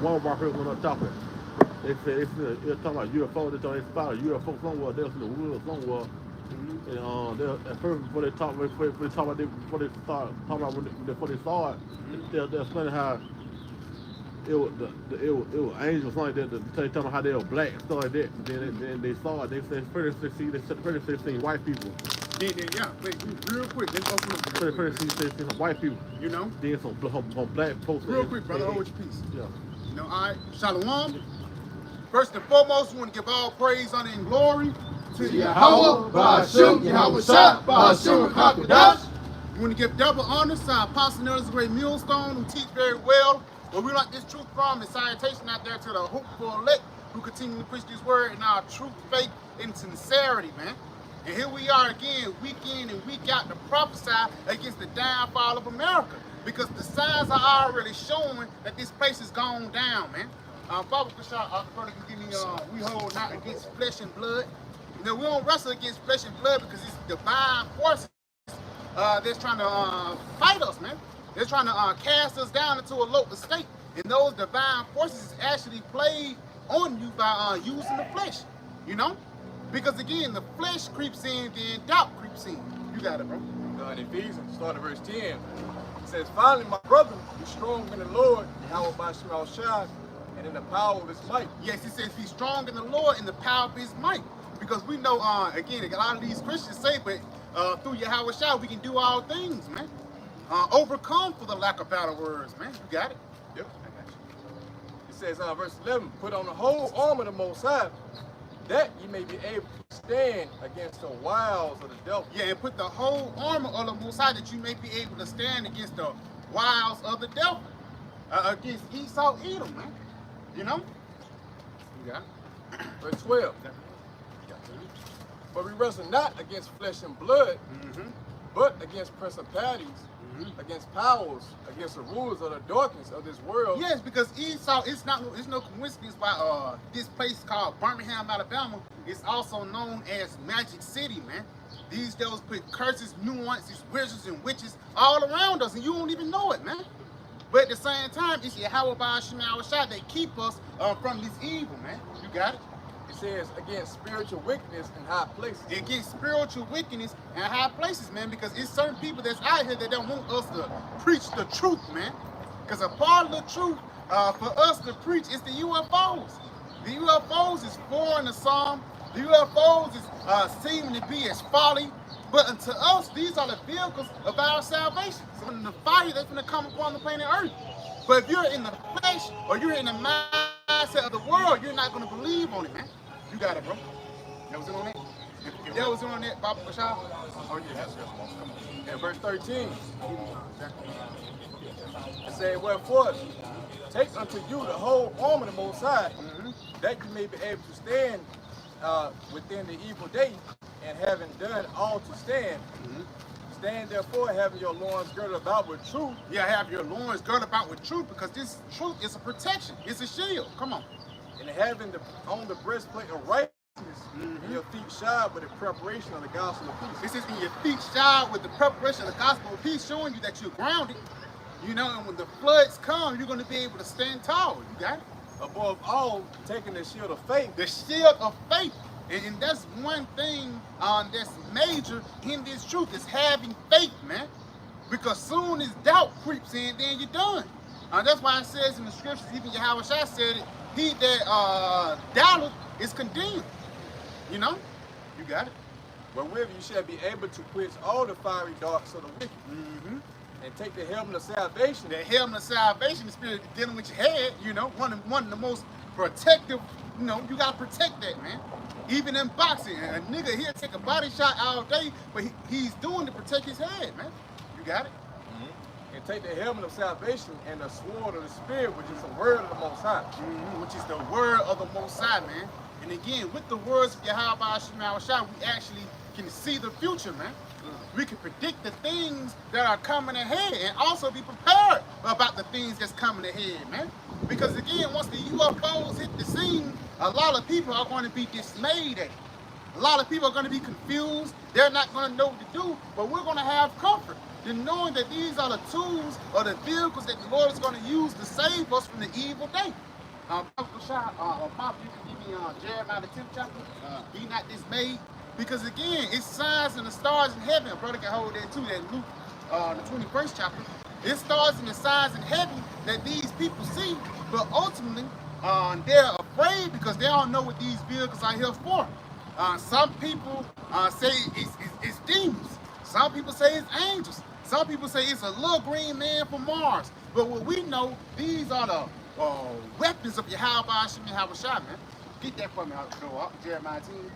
one of our first went on top of it. They said they were talking about UFO. They thought they spotted a UFO somewhere. They was in the woods somewhere. And at first before they talk about before they start talking about before they saw it, they're explaining how it was angels like that. They tell them how they were black and stuff like that. And then they saw it. They said first they seen white people. Yeah, wait, real quick, let's open up. First they seen some white people. You know? Then some black folks. Real quick, brother, hold your peace. Yeah. You know, all right, Shalom. First and foremost, we want to give all praise, honor, and glory to YAHAWAH, BAHASHAM, YAHAWASHI, BAHASHAM, QADASH. We want to give double honor to our apostle and elders, great millstone, who teach very well. Where we like this truth from, and salutation out there to the hopeful elect who continue to preach this word in our truth, faith, and sincerity, man. And here we are again, week in and week out, to prophesy against the downfall of America. Because the signs are already showing that this place is gone down, man. Father Bashar, brother, can give me, we hold not against flesh and blood. You know, we don't wrestle against flesh and blood because it's divine forces that's trying to fight us, man. They're trying to cast us down into a lower state. And those divine forces is actually played on you by using the flesh, you know? Because again, the flesh creeps in, then doubt creeps in. You got it, bro. In Ephesians, starting verse 10, it says, finally, my brother, be strong in the Lord, YAHAWASHI, and in the power of his might. Yes, it says, be strong in the Lord and the power of his might. Because we know, again, a lot of these Christians say, but through YAHAWASHI, we can do all things, man. Overcome for the lack of better words, man. You got it? Yep, I got you. It says, verse 11, put on the whole armor of the Most High, that ye may be able to stand against the wiles of the devil. Yeah, and put the whole armor of the Most High, that you may be able to stand against the wiles of the devil. Against Esau, Edom, man. You know? You got it? Verse 12. But we wrestle not against flesh and blood, but against principalities, against powers, against the rulers of the darkness of this world. Yes, because Esau, it's no coincidence why this place called Birmingham, Alabama is also known as Magic City, man. These devils put curses, nuances, wizards, and witches all around us, and you don't even know it, man. But at the same time, it's YAHAWAH, BAHASHAM, YAHAWASHI that keep us from this evil, man. You got it? It says against spiritual wickedness in high places. Against spiritual wickedness in high places, man, because it's certain people that's out here that don't want us to preach the truth, man. Because a part of the truth for us to preach is the UFOs. The UFOs is foreign to some. The UFOs is seeming to be as folly. But unto us, these are the vehicles of our salvation. So the fire that's going to come upon the planet Earth. But if you're in the flesh or you're in the mindset of the world, you're not going to believe on it, man. You got it, bro. That was it on that? If that was it on that, Baba Bashar? Oh, yeah, that's it. In verse 13, it said, wherefore, take unto you the whole arm of the Most High, that you may be able to stand within the evil day, and having done all to stand, stand therefore having your loins girded about with truth. Yeah, have your loins girded about with truth, because this truth is a protection. It's a shield. Come on. And having on the breastplate of righteousness, and your feet shod with the preparation of the gospel of peace. This is in your feet shod with the preparation of the gospel of peace, showing you that you're grounded. You know, and when the floods come, you're going to be able to stand tall. You got it? Above all, taking the shield of faith. The shield of faith. And that's one thing that's major in this truth, is having faith, man. Because soon as doubt creeps in, then you're done. That's why it says in the scriptures, even YAHAWASHI said it, he that doubteth is condemned. You know? You got it. Wherewith you shall be able to quench all the fiery darts of the wicked. And take the helmet of salvation. The helmet of salvation, the spirit dealing with your head, you know, one of the most protective, you know, you got to protect that, man. Even in boxing, a nigga, he'll take a body shot all day, but he's doing to protect his head, man. You got it? And take the helmet of salvation and the sword of the Spirit, which is the word of the Most High. Which is the word of the Most High, man. And again, with the words of YAHAWAH, BAHASHAM, YAHAWASHI, we actually can see the future, man. We can predict the things that are coming ahead and also be prepared about the things that's coming ahead, man. Because again, once the UFOs hit the scene, a lot of people are going to be dismayed at it. A lot of people are going to be confused. They're not going to know what to do, but we're going to have comfort. then knowing that these are the tools or the vehicles that the Lord is going to use to save us from the evil day. Papa, you can give me Jeremiah the 10th chapter. Be not dismayed. Because again, it's signs in the stars in heaven. A brother can hold that too, that Luke, the 21st chapter. It's stars and the signs in heaven that these people see, but ultimately, they're afraid because they don't know what these vehicles are here for. Some people say it's demons. Some people say it's angels. Some people say it's a little green man from Mars. But what we know, these are the weapons of YAHAWASHI, YAHAWASHI, man. Get that for me, Jeremiah 10.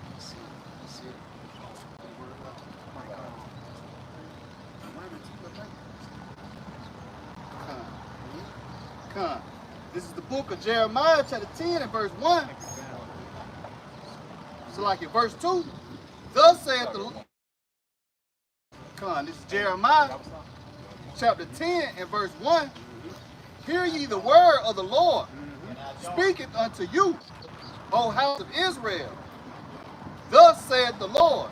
This is the book of Jeremiah, chapter 10 and verse 1. So like in verse 2, thus saith the Lord. This is Jeremiah, chapter 10 and verse 1. Hear ye the word of the Lord, speaketh unto you, O house of Israel. Thus saith the Lord,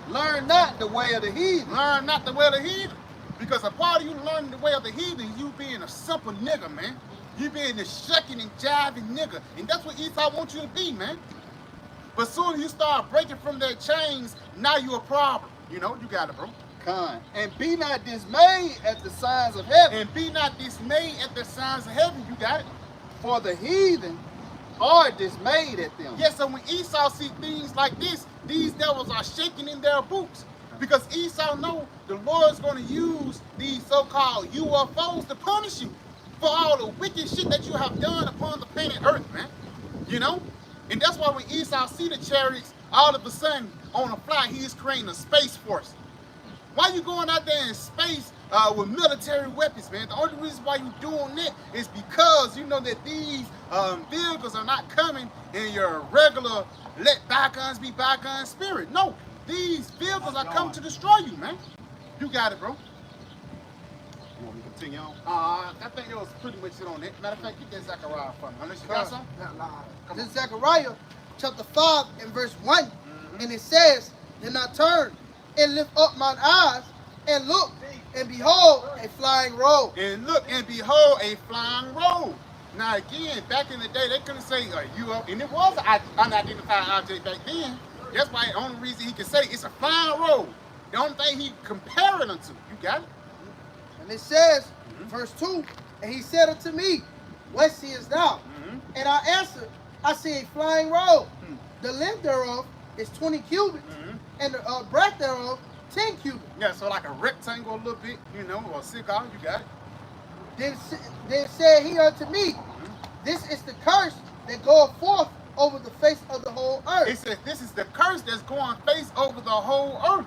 learn not the way of the heathen. Learn not the way of the heathen. Because a part of you learning the way of the heathen is you being a simple nigga, man. You being a shucking and jiving nigga. And that's what Esau wants you to be, man. But soon as you start breaking from their chains, now you're a problem. You know, you got it, bro. And be not dismayed at the signs of heaven. And be not dismayed at the signs of heaven. You got it. For the heathen are dismayed at them. Yes, so when Esau see things like this, these devils are shaking in their boots. Because Esau know the Lord's going to use these so-called UFOs to punish you for all the wicked shit that you have done upon the planet Earth, man. You know? And that's why when Esau see the chariots, all of a sudden, on a fly, he is creating a space force. Why you going out there in space with military weapons, man? The only reason why you doing that is because you know that these vehicles are not coming in your regular let bygones be bygones spirit. No, these vehicles are coming to destroy you, man. You got it, bro. You want me to continue on? I think it was pretty much it on it. Matter of fact, get that Zechariah from me. Unless you got something? This is Zechariah chapter 5 and verse 1. And it says, then I turned and lift up mine eyes and look, and behold, a flying roll. And look, and behold, a flying roll. Now again, back in the day, they couldn't say UFO, and it was an unidentified object back then. That's why the only reason he could say it's a flying roll. The only thing he comparing them to. You got it? And it says, verse 2, and he said unto me, what seest thou? And I answered, I see a flying roll. The length thereof is 20 cubits, and the breadth thereof 10 cubits. Yeah, so like a rectangle a little bit, you know, or a cigar, you got it. Then said he unto me, this is the curse that goeth forth over the face of the whole earth. It says this is the curse that's going face over the whole earth.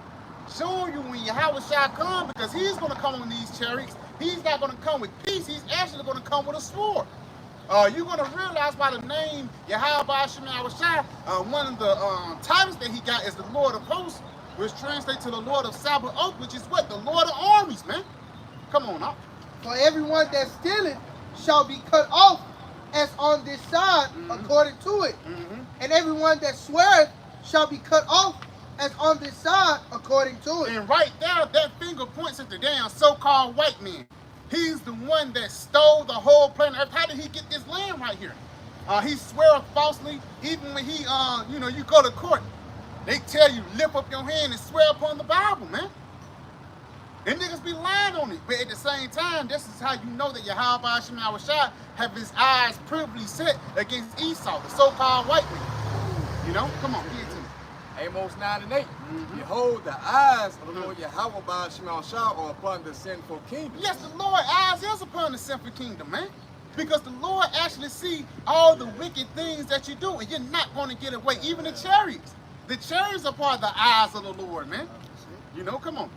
Showing you when YAHAWASHI come, because he's going to come on these chariots. He's not going to come with peace. He's actually going to come with a sword. You're going to realize by the name YAHAWASHI, one of the titles that he got is the Lord of Hosts, which translates to the Lord of Sabaoth, which is what? The Lord of Armies, man. Come on up. For everyone that stealeth shall be cut off as on this side according to it. And everyone that sweareth shall be cut off as on this side according to it. And right there, that finger points at the damn so-called white man. He's the one that stole the whole planet Earth. How did he get this land right here? He swear falsely. Even when he, you know, you go to court, they tell you lift up your hand and swear upon the Bible, man. And niggas be lying on it. But at the same time, this is how you know that YAHAWASHI have his eyes privily set against Esau, the so-called white man. You know? Come on, give it to me. Amos 9 and 8. Behold, the eyes of the Lord YAHAWASHI are upon the sinful kingdom. Yes, the Lord's eyes is upon the sinful kingdom, man. Because the Lord actually see all the wicked things that you do, and you're not going to get away. Even the chariots. The chariots are part of the eyes of the Lord, man. You know, come on.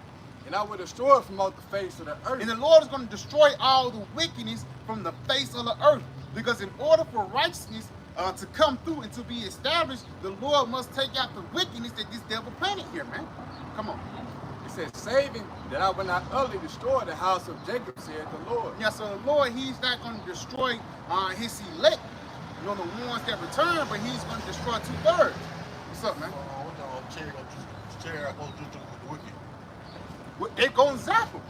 And I will destroy it from off the face of the earth. And the Lord is going to destroy all the wickedness from the face of the earth. Because in order for righteousness to come through and to be established, the Lord must take out the wickedness that this devil planted here, man. Come on. It says, saving that I will not utterly destroy the house of Jacob, said the Lord. Yeah, so the Lord, he's not going to destroy his elect, you know, the ones that return, but he's going to destroy 2/3. What's up, man? What the cherry supposed to do with the wicked? They going to zap them.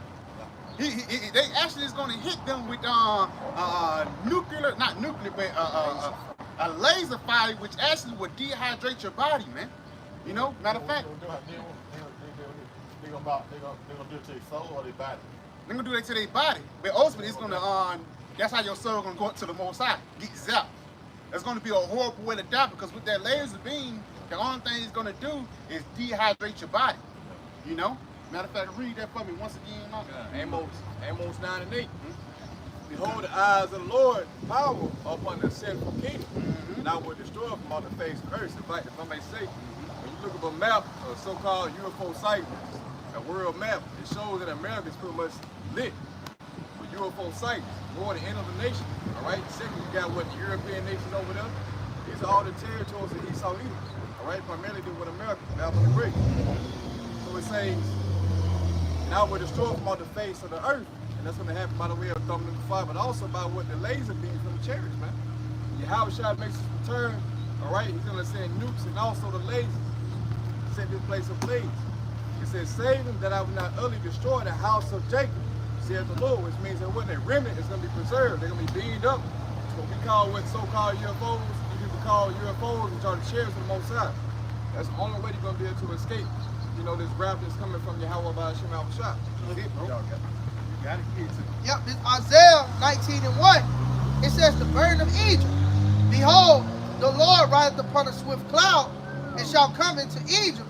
They actually is going to hit them with nuclear, not nuclear, but a laser fire, which actually would dehydrate your body, man. You know, matter of fact, They're gonna do it to their soul or their body. they're gonna do that to their body, but ultimately it's gonna that's how your soul gonna go up to the Most High, get zapped. That's gonna be a horrible way to die, because with that laser beam, the only thing it's gonna do is dehydrate your body. You know. Matter of fact, read that for me once again. Amos 9 and 8. Behold, the eyes of the Lord power upon the sinful kingdom. And I will destroy from on the face of earth. If I may say, when you look at a map, a so-called UFO sighting, a world map, it shows that America is pretty much lit with UFO sightings. More than any other nation. All right. Second, you got what the European nations over there. These are all the territories that Esau Edom. All right. Primarily deal with America, Malcolm the Great. So it says, and I will destroy from on the face of the earth. And that's going to happen by the way of thumbing the fire, but also by what the laser beams from the chariots, man. YAHAWASHI makes his return, all right? He's going to send nukes and also the lasers. Set this place ablaze. It says, save them that I will not utterly destroy the house of Jacob, says the Lord, which means that when their remnant is going to be preserved, they're going to be beamed up. It's what we call what so-called UFOs, people call UFOs, which are the chariots of the Most High. That's the only way they're going to be able to escape. You know, this rap is coming from YAHAWAH BAHASHAM YAHAWASHI. That's it, bro. You got to get to it. Yep, this Isaiah 19 and 1. It says, the burden of Egypt. Behold, the Lord rideth upon a swift cloud, and shall come into Egypt,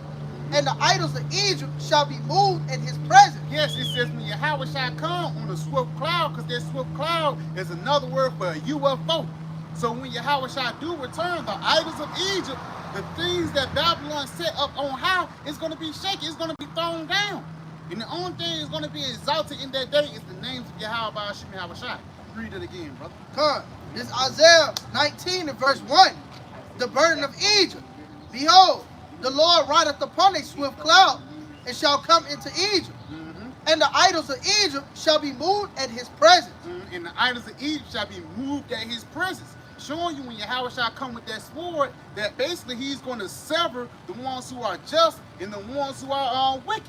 and the idols of Egypt shall be moved in his presence. Yes, it says when YAHAWASHI come on a swift cloud, because that swift cloud is another word for a UFO. So when YAHAWASHI do return, the idols of Egypt, the things that Babylon set up on high, is going to be shaken. It's going to be thrown down. And the only thing that's going to be exalted in that day is the names of Yahawah BAHASHAM YAHAWASHI. Read it again, brother. Come, this Isaiah 19 and verse 1. The burden of Egypt. Behold, the Lord rideth upon a swift cloud, and shall come into Egypt. And the idols of Egypt shall be moved at his presence. And the idols of Egypt shall be moved at his presence. Showing you when YAHAWASHI come with that sword, that basically he's going to sever the ones who are just and the ones who are wicked.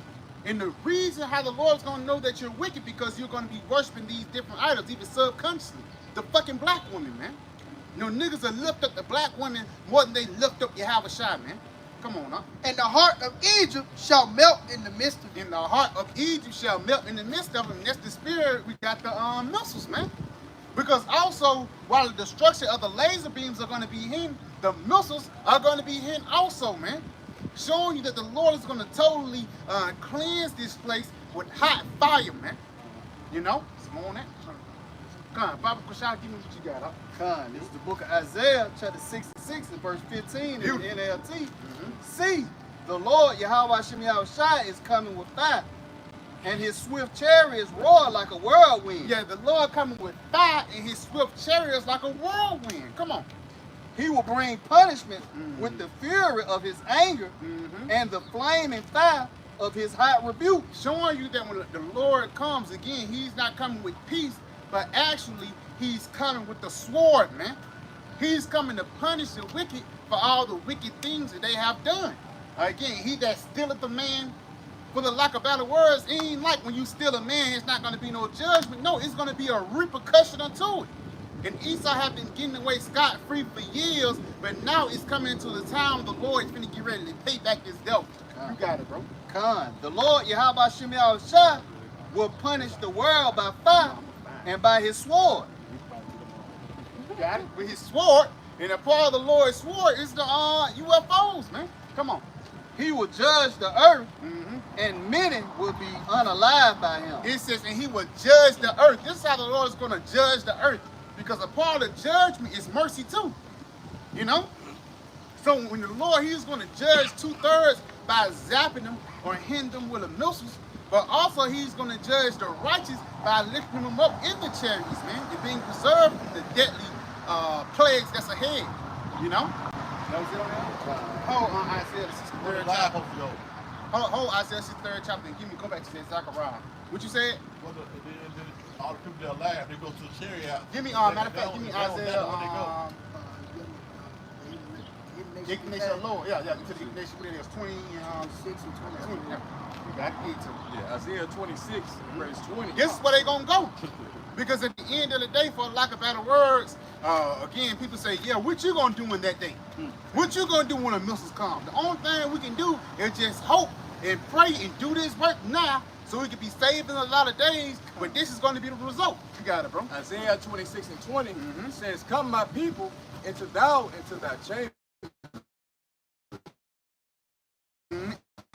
And the reason how the Lord's going to know that you're wicked, because you're going to be worshiping these different idols, even subconsciously. The fucking black woman, man. You know, niggas will lift up the black woman more than they lift up YAHAWASHI, man. Come on, huh? And the heart of Egypt shall melt in the midst of it. And the heart of Egypt shall melt in the midst of it. And that's the spirit. We got the missiles, man. Because also, while the destruction of the laser beams are going to be hidden, the missiles are going to be hidden also, man. Showing you that the Lord is going to totally cleanse this place with hot fire, man. You know? Come on, that. Come on, Baba Kushal, give me what you got, huh? Come, this is the book of Isaiah, chapter 66, and verse 15 in the NLT. See, the Lord, YAHAWASHI YAHAWASHI, is coming with fire, and his swift chariots roar like a whirlwind. Yeah, the Lord coming with fire, and his swift chariots like a whirlwind. Come on. He will bring punishment with the fury of his anger and the flaming fire of his hot rebuke. Showing you that when the Lord comes again, he's not coming with peace, but actually he's coming with the sword, man. He's coming to punish the wicked for all the wicked things that they have done. Again, he that stealeth a man, for the lack of better words, it ain't like when you steal a man, it's not going to be no judgment. No, it's going to be a repercussion unto it. And Esau have been getting away scot-free for years, but now it's coming into the time the Lord is going to get ready to pay back this debt. You got it, bro. Come, the Lord, YAHAWASHI YAHAWASHI, will punish the world by fire and by his sword. You got it? With his sword. And a part of the Lord's sword is the UFOs, man. Come on. He will judge the earth, and many will be unalive by him. It says, and he will judge the earth. This is how the Lord is going to judge the earth. Because a part of the judgment is mercy too. You know? So when the Lord, he's going to judge 2/3 by zapping them or hitting them with the missiles. But also he's going to judge the righteous by lifting them up in the chariots, man. And being preserved from the deadly plagues that's ahead. You know? That was it on that? Hold on, Isaiah the 63rd chapter. Hold Isaiah the 63rd chapter and go back to that Zechariah. What you said? Well, all the people that are alive, they go to the chariot. Give me, matter of fact, give me Isaiah. Indignation of the Lord. Yeah, to the indignation. What it is, 26 and 20. You got it. Yeah, Isaiah 26, verse 20. This is where they gonna go. Because at the end of the day, for lack of better words, again, people say, yeah, what you gonna do in that day? What you gonna do when the missiles come? The only thing we can do is just hope and pray and do this work now so we can be saved in a lot of days, but this is gonna be the result. You got it, bro. Isaiah 26 and 20 says, come my people, enter thou into thy chamber.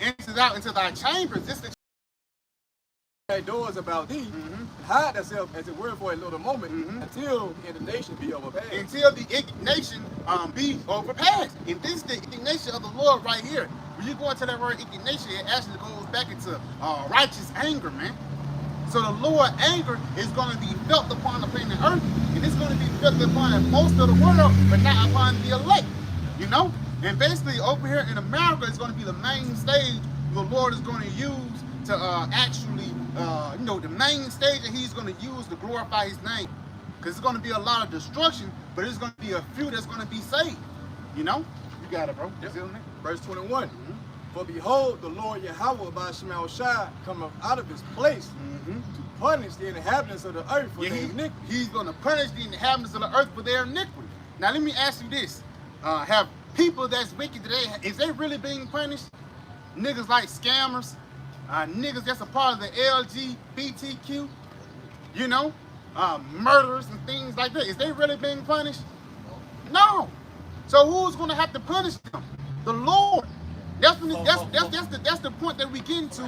Into thy chambers. This is Thy doors about thee, hide thyself as it were for a little moment, until the indignation be overpassed. until the indignation be overpassed. And this is the indignation of the Lord right here. When you go into that word indignation, it actually goes back into righteous anger, man. So the Lord's anger is going to be felt upon the planet Earth, and it's going to be felt upon most of the world, but not upon the elect, you know? And basically over here in America, it's going to be the main stage the Lord is going to use to actually, you know, the main stage that he's going to use to glorify his name. Because it's going to be a lot of destruction, but it's going to be a few that's going to be saved, you know? You got it, bro. Yep. Verse 21. For behold, the Lord YAHAWAH BAHASHAM cometh out of his place to punish the inhabitants of the earth for their iniquity. He's going to punish the inhabitants of the earth for their iniquity. Now let me ask you this. Have people that's wicked today, is they really being punished? Niggas like scammers, niggas that's a part of the LGBTQ, you know, murderers and things like that. Is they really being punished? No. So who's going to have to punish them? The Lord. That's the point that we get into.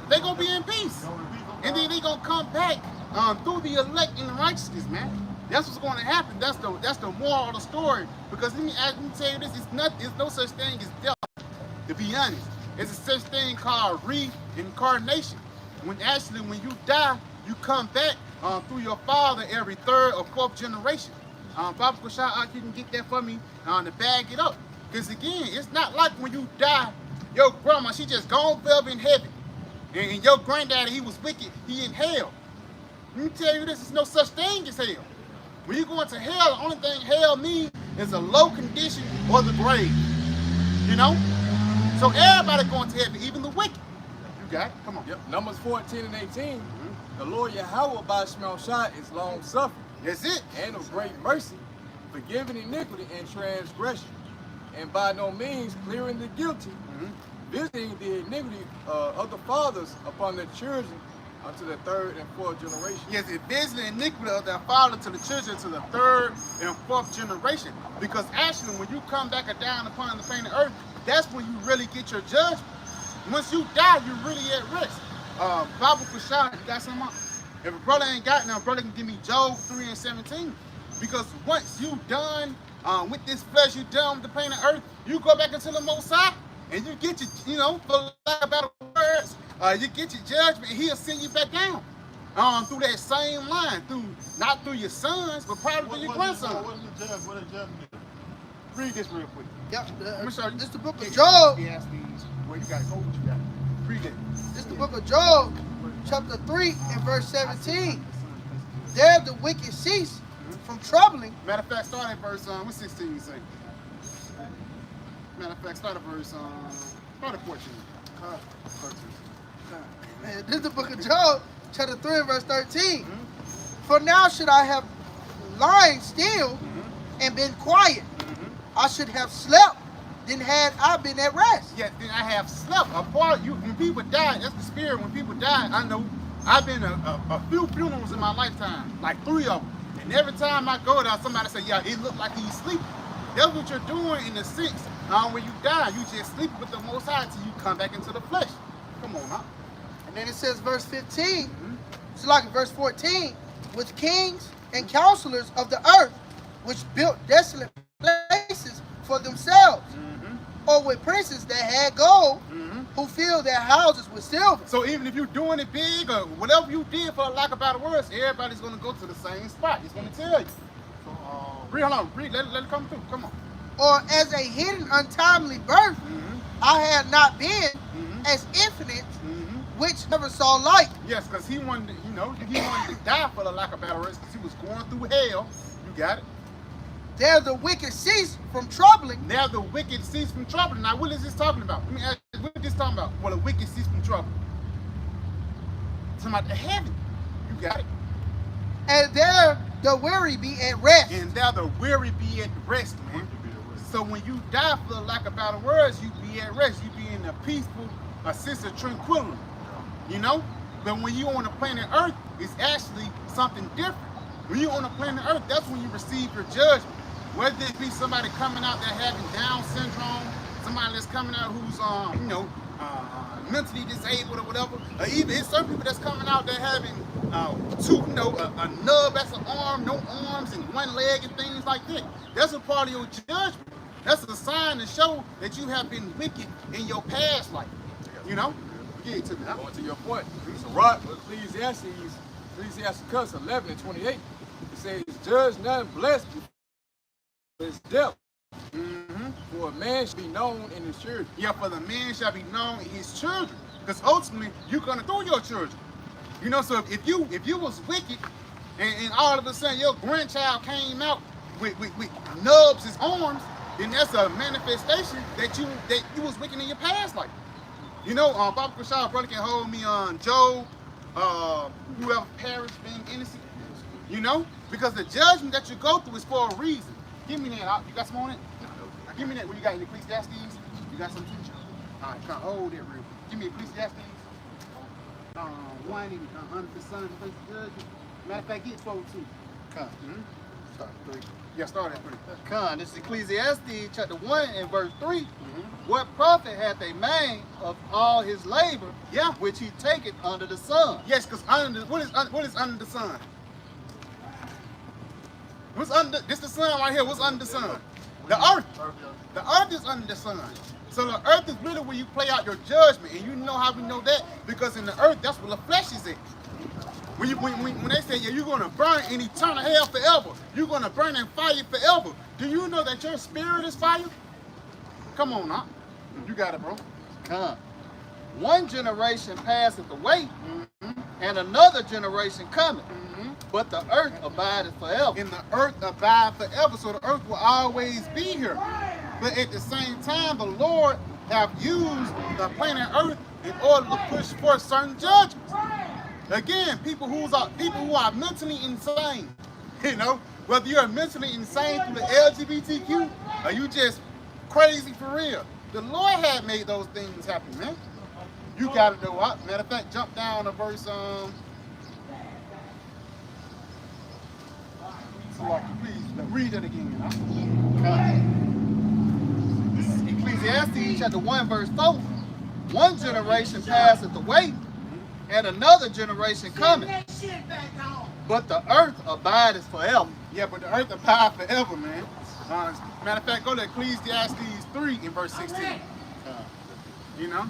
They're going to be in peace. And then they're going to come back through the elect in righteousness, man. That's what's going to happen. That's the moral of the story. Because let me tell you this, it's no such thing as death, to be honest. It's a such thing called reincarnation. When you die, you come back through your father every third or fourth generation. Baba Kushai, you can get that for me to bag it up. Because again, it's not like when you die, your grandma, she just gone forever in heaven. And your granddaddy, he was wicked, he in hell. Let me tell you this, there's no such thing as hell. When you go into hell, the only thing hell means is a low condition or the grave. You know? So everybody going to heaven, even the wicked. You got it? Come on. Yep. Numbers 14 and 18. The Lord YAHAWAH BAHASHAM is long suffering. That's it. And of great mercy, forgiving iniquity and transgression, and by no means clearing the guilty, visiting the iniquity of the fathers upon their children unto the third and fourth generation. Yes, it visiting the iniquity of their father to the children to the third and fourth generation. Because actually, when you come back down upon the planet Earth, that's when you really get your judgment. Once you die, you're really at risk. Baba Kushai, you got something? If a brother ain't got now, brother can give me Job 3 and 17. Because once you done with this flesh, you done with the planet Earth, you go back into the Most High, and you get your, you know, for lack of better words, you get your judgment, and he'll send you back down through that same line, not through your sons, but probably through your grandson. Read this real quick. Yep. Let me show you. This is the book of Job. He asked me, well, you got to go what you got. Read it. This is the book of Job, chapter 3 and verse 17. There the wicked cease from troubling. Matter of fact, start at verse, what 16 you say? Matter of fact, start at verse, start at 14. 13. This is the book of Job, chapter 3 and verse 13. For now should I have lying still and been quiet. I should have slept, then had I been at rest. Yeah, then I have slept. A part you when people die, that's the spirit. When people die, I know I've been a few funerals in my lifetime, like 3 of them. And every time I go there, somebody say, yeah, it looked like he's sleeping. That's what you're doing in the sense. When you die, you just sleep with the Most High until you come back into the flesh. Come on, huh? And then it says verse 15, it's like verse 14, with kings and counselors of the earth, which built desolate places for themselves, or with princes that had gold, who filled their houses with silver. So even if you're doing it big or whatever you did, for lack of better words, everybody's going to go to the same spot. It's going to tell you. So, read, hold on, read, let it come through. Come on. Or as a hidden untimely birth, I had not been as infinite, which never saw light. Yes, because he wanted, he wanted to die for the lack of better words, because he was going through hell. You got it. There the wicked cease from troubling. Now the wicked cease from troubling. Now what is this talking about? Let me ask you, what is this talking about? Well, the wicked cease from trouble. Talking about the heaven. You got it. And there the weary be at rest. And there the weary be at rest, man. So when you die, for the lack of better words, you be at rest. You be in a peaceful, a sense of tranquility. You know? But when you on the planet Earth, it's actually something different. When you on the planet Earth, that's when you receive your judgment. Whether it be somebody coming out that having Down syndrome, somebody that's coming out who's mentally disabled or whatever, or even it's certain people that's coming out that having a nub that's an arm, no arms, and one leg and things like that. That's a part of your judgment. That's a sign to show that you have been wicked in your past life. You know? Get it to me. Going to your point. So Ecclesiastes 11:28, it says, "Judge none blessed his death. For a man should be known in his children." Yeah, for the man shall be known in his children. Because ultimately, you're gonna throw your children. You know, so if you was wicked and all of a sudden your grandchild came out with nubs his arms, then that's a manifestation that you was wicked in your past life. You know, Baba Kushal brother can hold me on Job, whoever perished being innocent. You know, because the judgment that you go through is for a reason. Give me that. You got some on it? Give me that. What you got in Ecclesiastes? You got some teacher? All right, kind of hold it real. Give me Ecclesiastes. One and under the sun, place of judgment. Matter of fact, get 12:2. Con. Start 3. Yeah, start at 3. Con. This is Ecclesiastes chapter 1 and verse 3. What profit hath a man of all his labor, Yeah. which he taketh under the sun? Yes, because what is under the sun? What's under this? The sun right here. What's under the sun? The earth. The earth is under the sun. So the earth is really where you play out your judgment, and you know how we know that because in the earth, that's where the flesh is at. When they say, yeah, you're gonna burn in eternal hell forever, you're gonna burn in fire forever. Do you know that your spirit is fire? Come on, now. You got it, bro. Con. One generation passeth away, and another generation cometh. But the earth abideth forever. And the earth abide forever, so the earth will always be here. But at the same time, the Lord have used the planet Earth in order to push forth certain judgments. Again, people who are mentally insane, you know, whether you're mentally insane through the LGBTQ or you just crazy for real, the Lord had made those things happen, man. You got it though. Matter of fact, jump down to verse please read it again. This is Ecclesiastes chapter 1 verse 4. One generation passeth away, and another generation cometh. But the earth abideth forever. Yeah, but the earth abides forever, man. Matter of fact, go to Ecclesiastes 3 in verse 16. You know?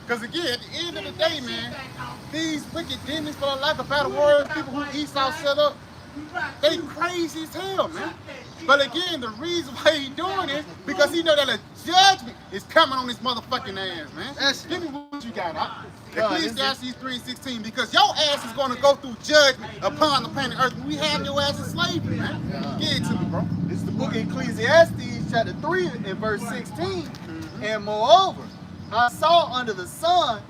Because again, at the end of the day, man, these wicked demons, for the lack of better words, people who Esau set up, they crazy as hell, man. But again, the reason why he doing it because he know that a judgment is coming on his motherfucking ass, man. Give me what you got, huh? Ecclesiastes 3:16, because your ass is gonna go through judgment upon the planet Earth. We have your ass in slavery, man. Give it to me, bro. This is the book of Ecclesiastes chapter 3 and verse 16. And moreover, I saw under the sun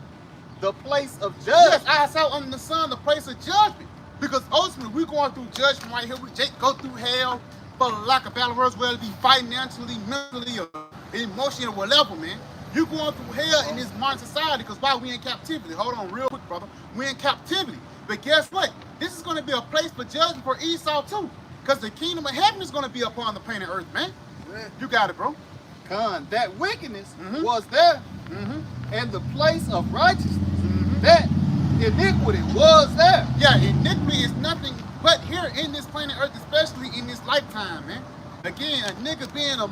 the place of judgment. Yes, I saw under the sun the place of judgment. Because ultimately, we're going through judgment right here. We go through hell for the lack of better words, whether it be financially, mentally, or emotionally, or whatever, man. You're going through hell in this modern society because why? We in captivity. Hold on real quick, brother. We're in captivity. But guess what? This is going to be a place for judgment for Esau, too. Because the kingdom of heaven is going to be upon the planet Earth, man. You got it, bro. Con, that wickedness was there, and the place of righteousness, that iniquity was there. Yeah, iniquity is nothing but here in this planet Earth, especially in this lifetime, man. Again, a nigga being a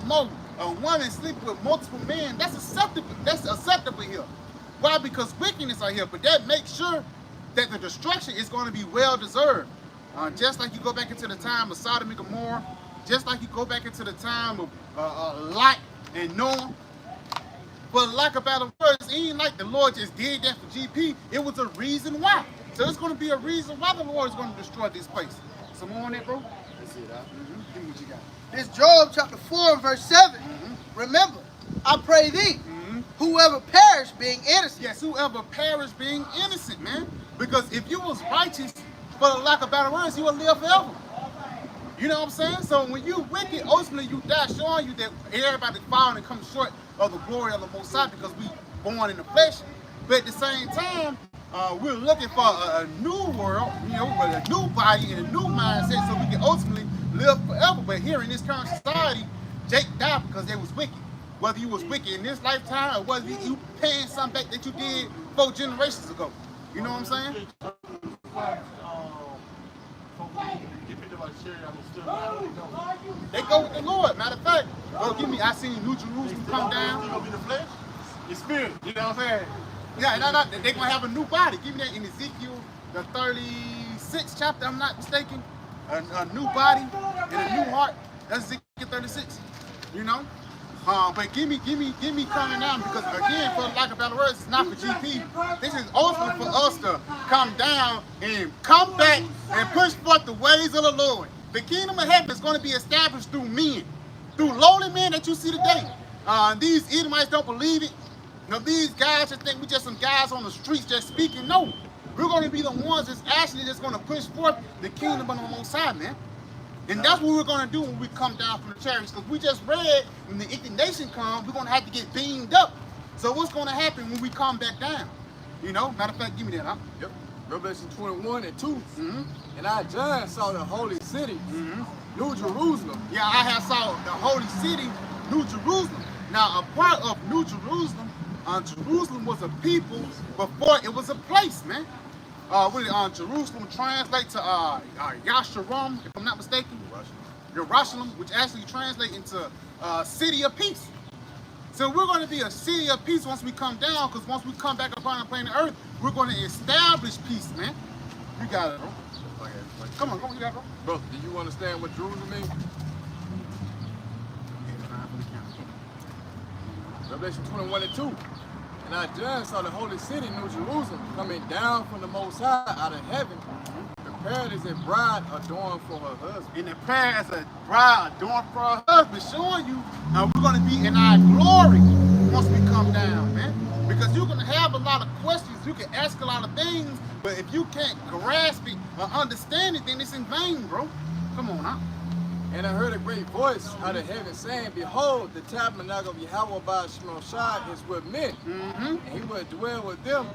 woman sleeping with multiple men, that's acceptable. That's acceptable here. Why? Because wickedness are here, but that makes sure that the destruction is going to be well deserved. Just like you go back into the time of Sodom and Gomorrah, just like you go back into the time of Lot and Noah. For lack of better words, it ain't like the Lord just did that for GP. It was a reason why. So it's going to be a reason why the Lord is going to destroy this place. Some more on that, bro? That's it, huh? Give me what you got. This Job chapter 4 and verse 7. Remember, I pray thee, whoever perish being innocent. Yes, whoever perish being innocent, man. Because if you was righteous, for the lack of better words, you will live forever. You know what I'm saying? So when you wicked, ultimately you die, showing you that everybody falling and comes short of the glory of the Most High because we born in the flesh. But at the same time, we're looking for a new world, you know, with a new body and a new mindset so we can ultimately live forever. But here in this current society, Jake died because they was wicked. Whether you was wicked in this lifetime or whether you paying something back that you did 4 generations ago. You know what I'm saying? They go with the Lord. Matter of fact, I seen New Jerusalem come down. It's gonna be the flesh, the spirit. You know what I'm saying? Yeah, they're gonna have a new body. Give me that in Ezekiel, the 36th chapter, I'm not mistaken. A new body and a new heart. That's Ezekiel 36. You know? But give me coming down because again, for the lack of better words, it's not for GP. This is also for us to come down and come back and push forth the ways of the Lord. The kingdom of heaven is going to be established through men, through lowly men that you see today. These Edomites don't believe it. You know, these guys just think we just some guys on the streets just speaking. No, we're going to be the ones that's actually just going to push forth the kingdom of the Most High, man. And that's what we're going to do when we come down from the chariots. Because we just read when the indignation comes, we're going to have to get beamed up. So what's going to happen when we come back down? You know, matter of fact, give me that, huh? Yep. Revelation 21 and 2. And I, John, saw the holy city, New Jerusalem. Yeah, I have saw the holy city, New Jerusalem. Now, a part of New Jerusalem, Jerusalem was a people before it was a place, man. Jerusalem translates to Yasharum, if I'm not mistaken. Jerusalem, which actually translates into city of peace. So we're going to be a city of peace once we come down, because once we come back upon the planet Earth, we're going to establish peace, man. You got it, bro. Come on, you got it, bro. Bro, do you understand what Jerusalem means? Revelation 21 and 2. And I, John, saw the holy city, New Jerusalem, coming down from the Most High out of heaven, prepared as a bride adorned for her husband. And prepared as a bride adorned for her husband, showing you we're going to be in our glory once we come down, man. Because you're going to have a lot of questions, you can ask a lot of things, but if you can't grasp it or understand it, then it's in vain, bro. Come on, huh? And I heard a great voice out of heaven saying, behold, the tabernacle of YAHAWAH BAHASHAM is with men, and he will dwell with them,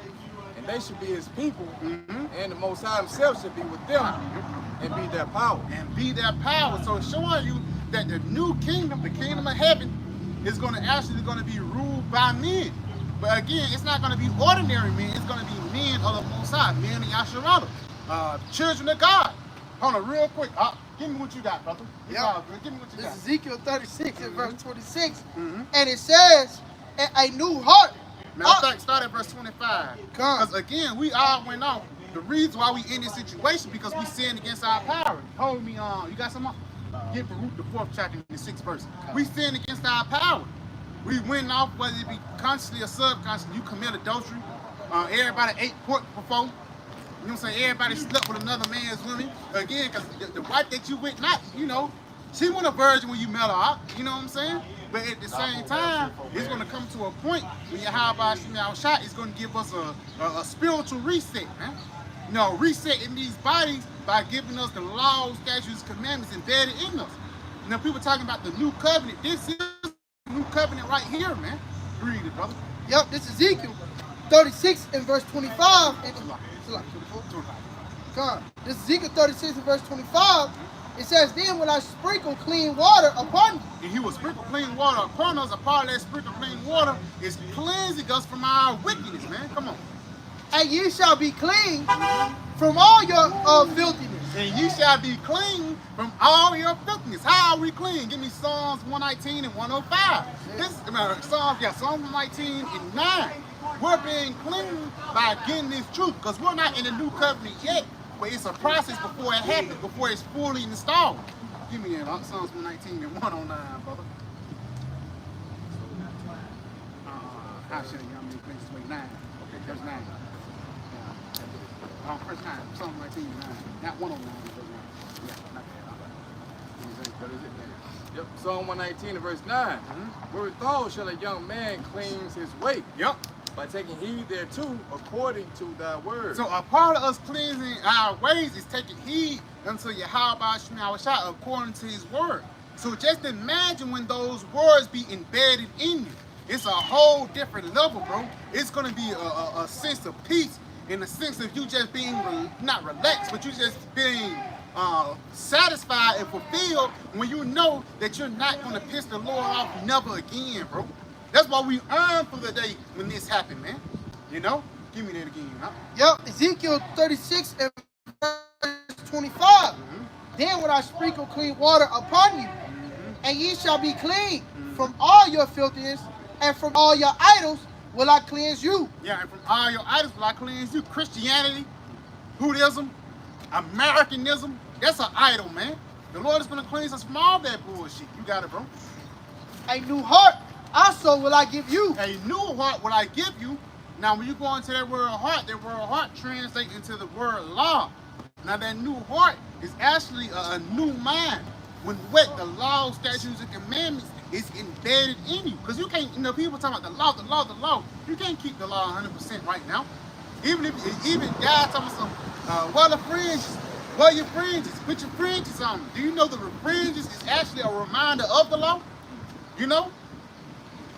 and they should be his people, and the Most High himself should be with them, and be their power. And be their power. So it's showing you that the new kingdom, the kingdom of heaven, is going to actually be ruled by men. But again, it's not going to be ordinary men, it's going to be men of the Most High, men of Yasharala, children of God. Hold on, real quick. Give me what you got, brother. Yeah. Give me what you got. This is Ezekiel 36 and verse 26. And it says, a new heart. Matter of fact, start at verse 25. Because again, we all went off. The reason why we in this situation because we sinned against our power. Hold me on. You got some more? Get Barak, the 4th chapter, the 6th verse. We sinned against our power. We went off, whether it be consciously or subconsciously. You commit adultery. Everybody ate pork before. You know what I'm saying? Everybody slept with another man's woman. Again, because the wife that you with, not, you know, she wasn't a virgin when you met her out. You know what I'm saying? But at the same time, it's going to come to a point where YAHAWASHI is going to give us a spiritual reset, man. You know, resetting these bodies by giving us the laws, statutes, commandments embedded in us. You know, people talking about the new covenant. This is the new covenant right here, man. Read it, brother. Yep, this is Ezekiel 36 and verse 25. God, this is Ezekiel 36 and verse 25. It says, then will I sprinkle clean water upon you. And he will sprinkle clean water upon us. A part of that sprinkle clean water is cleansing us from our wickedness, man. Come on. And ye shall be clean from all your filthiness. And ye shall be clean from all your filthiness. How are we clean? Give me Psalms 119 and 105. Psalms 119 and 9. We're being clean by getting this truth because we're not in the new covenant yet, but it's a process before it happens, before it's fully installed. Give me that, Psalms 119 and 109, brother. How should I mean, please, 9. Okay, verse 9. Verse 9, Psalms 19 and 9. Not 109, verse 9. Yeah, not Yep. Psalm 119 and verse 9. Wherewithal shall a young man cleanse his way? Yep. By taking heed thereto according to thy word. So a part of us cleansing our ways is taking heed unto YAHAWASHI according to his word. So just imagine when those words be embedded in you. It's a whole different level, bro. It's going to be a sense of peace in the sense of you just being, not relaxed, but you just being satisfied and fulfilled when you know that you're not going to piss the Lord off never again, bro. That's why we earn for the day when this happened, man. You know? Give me that again, huh? Yep, Ezekiel 36 and verse 25. Then will I sprinkle clean water upon you, and ye shall be clean from all your filthiness, and from all your idols will I cleanse you. Yeah, and from all your idols will I cleanse you. Christianity, Buddhism, Americanism, that's an idol, man. The Lord is going to cleanse us from all that bullshit. You got it, bro. A new heart also will I give you. A new heart will I give you. Now, when you go into that word heart translates into the word law. Now, that new heart is actually a new mind. When what the law, statutes, and commandments is embedded in you. Because you can't, you know, people talking about the law. You can't keep the law 100% right now. Even God talking some, wear the fringes. Wear your fringes. Put your fringes on. Do you know that the fringes is actually a reminder of the law? You know?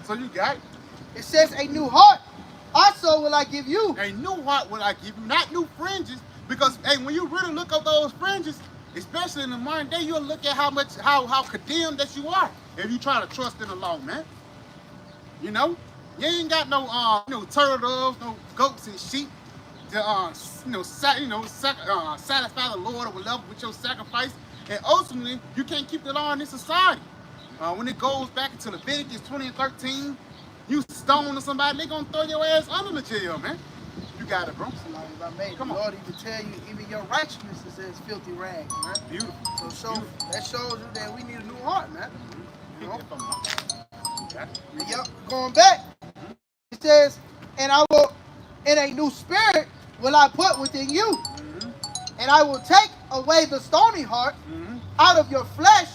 So you got it. It says a new heart also will I give you. A new heart will I give you, not new fringes. Because hey, when you really look at those fringes, especially in the modern day, you'll look at how condemned that you are if you try to trust in the law, man. You know, you ain't got no turtle doves, no goats and sheep to satisfy the Lord or whatever with your sacrifice. And ultimately, you can't keep the law in this society. When it goes back into Leviticus 20 and 13, you stone somebody, they gonna throw your ass under the jail, man. You got it, bro. Come on. Lord even tell you, even your righteousness is as filthy rags, man. Beautiful. So that shows you that we need a new heart, man. You know? Yep. Going back, it says, and I will, in a new spirit will I put within you, and I will take away the stony heart out of your flesh,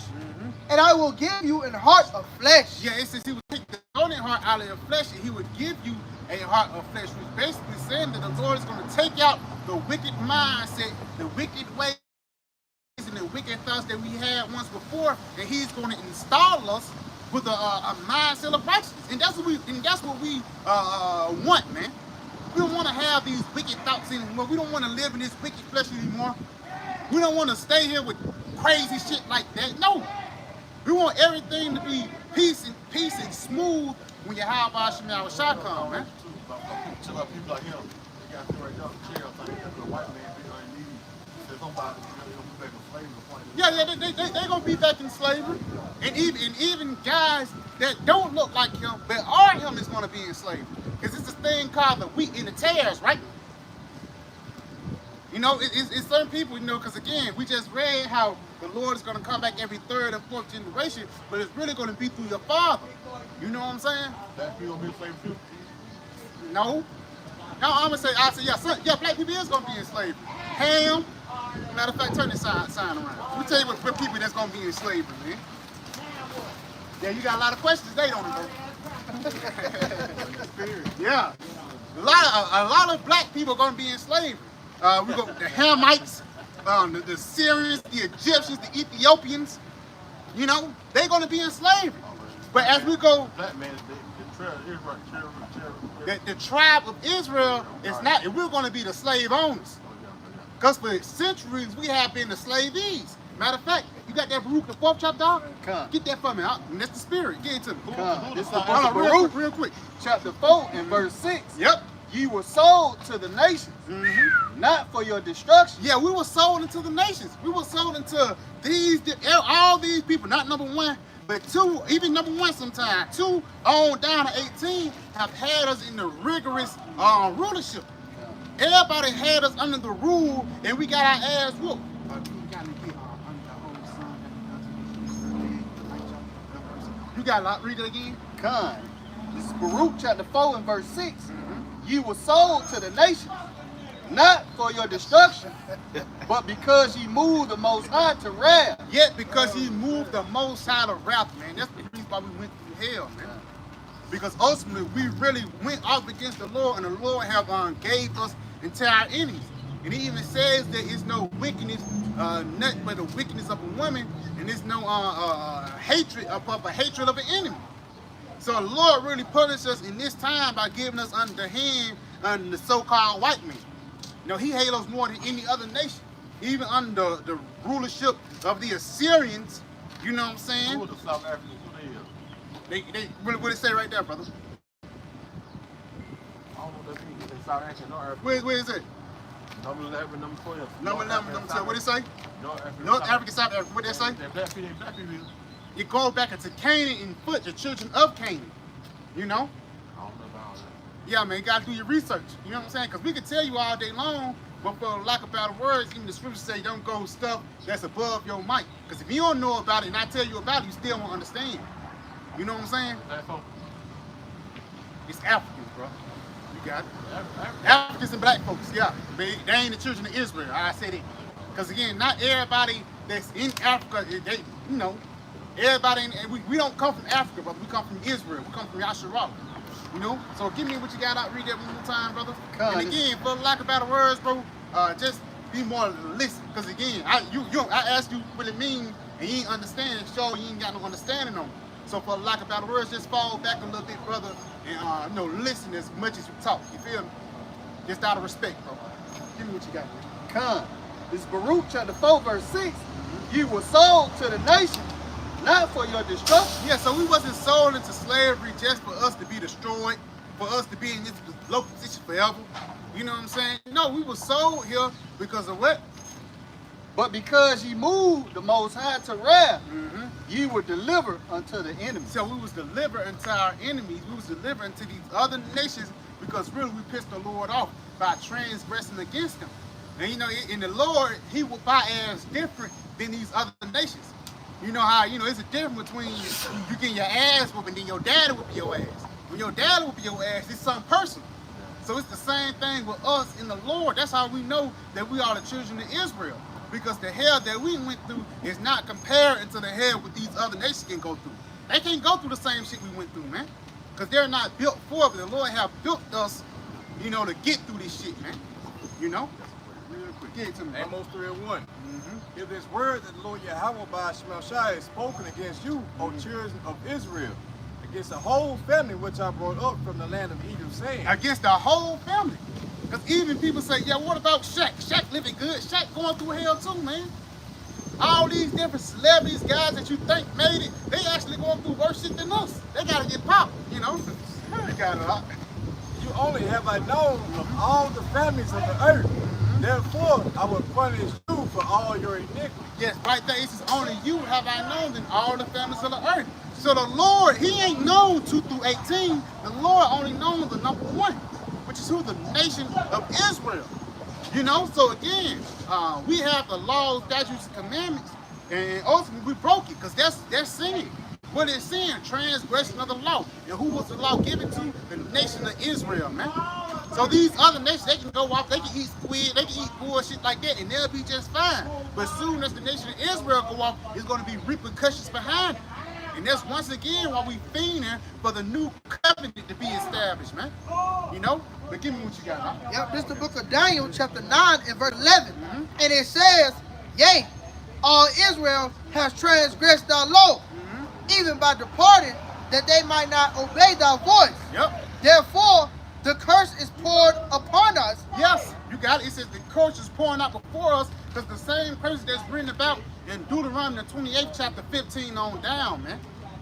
and I will give you an heart of flesh. Yeah, it says he would take the stony heart out of your flesh, and he would give you a heart of flesh, which basically saying that the Lord is going to take out the wicked mindset, the wicked ways, and the wicked thoughts that we had once before, and he's going to install us with a mindset of righteousness. And that's what we want, man. We don't want to have these wicked thoughts anymore. We don't want to live in this wicked flesh anymore. We don't want to stay here with crazy shit like that. No. We want everything to be peace and smooth when YAHAWASHI come, man. People like him, they got to right down the chair, I think that's the white man be unneeded. There's somebody gonna be back in slavery. Yeah, they're gonna be back in slavery. And even guys that don't look like him, but are him, is gonna be in slavery. Because it's this thing called the wheat and the tares, right? You know, it's certain people, you know, because again, we just read how the Lord is going to come back every third and fourth generation, but it's really going to be through your father. You know what I'm saying? Black people be in slavery too? No. No, I'm going to say, yeah, black people is going to be in slavery. Ham. Matter of fact, turn this sign around. Let me tell you what people that's going to be in slavery, man. Yeah, you got a lot of questions today, don't you, bro? Yeah. A lot of black people are going to be in slavery. We got the Hamites, the Syrians, the Egyptians, the Ethiopians. You know, they're going to be in slavery. But as we go, Black man, the tribe of Israel is not. We're going to be the slave owners. Because for centuries we have been the slavees. Matter of fact, you got that Barak, the 4th chapter, dog? Get that for me. That's the spirit. Get it to me. This is the Hold on, Barak, real quick. chapter 4 and verse 6. Yep. Ye were sold to the nations, not for your destruction. Yeah, we were sold into the nations. We were sold into all these people, not number one, but two, even number one sometimes. 2 on down to 18 have had us in the rigorous rulership. Everybody had us under the rule, and we got our ass whooped. You got a lot. Read it again. This is Barak chapter 4 and verse 6. Ye were sold to the nations, not for your destruction, but because ye moved the Most High to wrath. Yet because he moved the Most High to wrath, man. That's the reason why we went through hell, man. Because ultimately we really went off against the Lord, and the Lord have gave us into our enemies. And he even says that it's no wickedness, nothing but the wickedness of a woman, and there's no hatred of a hatred of an enemy. So the Lord really punished us in this time by giving us under the hand under the so-called white man. You know, he hates us more than any other nation. Even under the rulership of the Assyrians, you know what I'm saying? Who are the South Africans? Who they is? What it say right there, brother? I don't know what that means. They South African, North African. Where is it? Number 11, number 12. Number 12. What it say? North Africa, South Africa. What they say? They're black people. You go back into Canaan and foot, the children of Canaan. You know? I don't know about all that. Yeah, man, you gotta do your research. You know what I'm saying? Because we could tell you all day long, but for lack of better words, even the scriptures say don't go stuff that's above your might. Because if you don't know about it and I tell you about it, you still won't understand. You know what I'm saying? Black folk. It's Africans, bro. You got it. Africans and black folks, yeah. They ain't the children of Israel. I said it. Because again, not everybody that's in Africa, they, you know, everybody, we don't come from Africa, brother. We come from Israel. We come from YAHAWAH. You know? So give me what you got out. Read that one more time, brother. And again, for lack of better words, bro, just be more listen. Because again, I ask you what it means, and you ain't understand. Show you ain't got no understanding on it. So for lack of better words, just fall back a little bit, brother, and you know, listen as much as you talk. You feel me? Just out of respect, bro. Give me what you got, man. Come. This is Barak chapter 4, verse 6. You were sold to the nation, not for your destruction. Yeah, so we wasn't sold into slavery just for us to be destroyed, for us to be in this low position forever. You know what I'm saying? No, we were sold here because of what? But because ye moved the Most High to wrath, ye were delivered unto the enemy. So we was delivered unto our enemies. We was delivered unto these other nations because really we pissed the Lord off by transgressing against him. And you know, in the Lord, he will buy ass different than these other nations. You know how, you know, it's a difference between you getting your ass whooped and then your daddy whoop your ass. When your daddy whoop your ass, it's something personal. So it's the same thing with us in the Lord. That's how we know that we are the children of Israel. Because the hell that we went through is not compared to the hell what these other nations can go through. They can't go through the same shit we went through, man. Because they're not built for it, but the Lord have built us, you know, to get through this shit, man. You know? Real quick. Get it to me, bro. Amos 3:1. If this word that the Lord YAHAWAH BAHASHAM is spoken against you, O children of Israel, against the whole family which I brought up from the land of Egypt, saying, Against the whole family. Because even people say, yeah, what about Shaq? Shaq living good. Shaq going through hell too, man. All these different celebrities, guys that you think made it, they actually going through worse shit than us. They got to get popped, you know? They got a lot. You only have I known of all the families of the earth. Therefore, I will punish you for all your iniquity. Yes, right there. It says, only you have I known than all the families of the earth. So the Lord, he ain't known 2 through 18. The Lord only known the number 1, which is who? The nation of Israel. You know, so again, we have the laws, statutes, and commandments, and ultimately we broke it because that's sin. What is sin? Transgression of the law. And who was the law given to? The nation of Israel, man. So these other nations, they can go off, they can eat squid, they can eat bullshit like that, and they'll be just fine. But soon as the nation of Israel go off, there's going to be repercussions behind it. And that's once again why we fiending for the new covenant to be established, man. You know? But give me what you got, man. Yep, this is the book of Daniel, chapter 9 and verse 11. And it says, yea, all Israel has transgressed thy law, even by departing, that they might not obey thy voice. Yep. Therefore, the curse is poured upon us. Yes, you got it. It says the curse is pouring out before us because the same curse that's written about in Deuteronomy the 28th chapter 15 on down, man.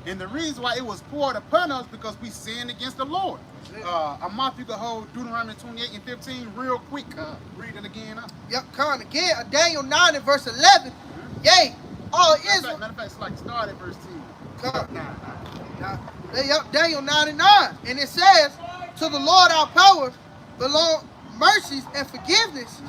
And the reason why it was poured upon us because we sinned against the Lord. If you could hold Deuteronomy 28 and 15 real quick. Read it again. Yep, come again. Daniel 9 and verse 11. Yea, all Israel. Matter of fact, it's like start at verse 10. Come. Yep, Daniel 9 and 9. And it says, to the Lord our power belong mercies and forgiveness,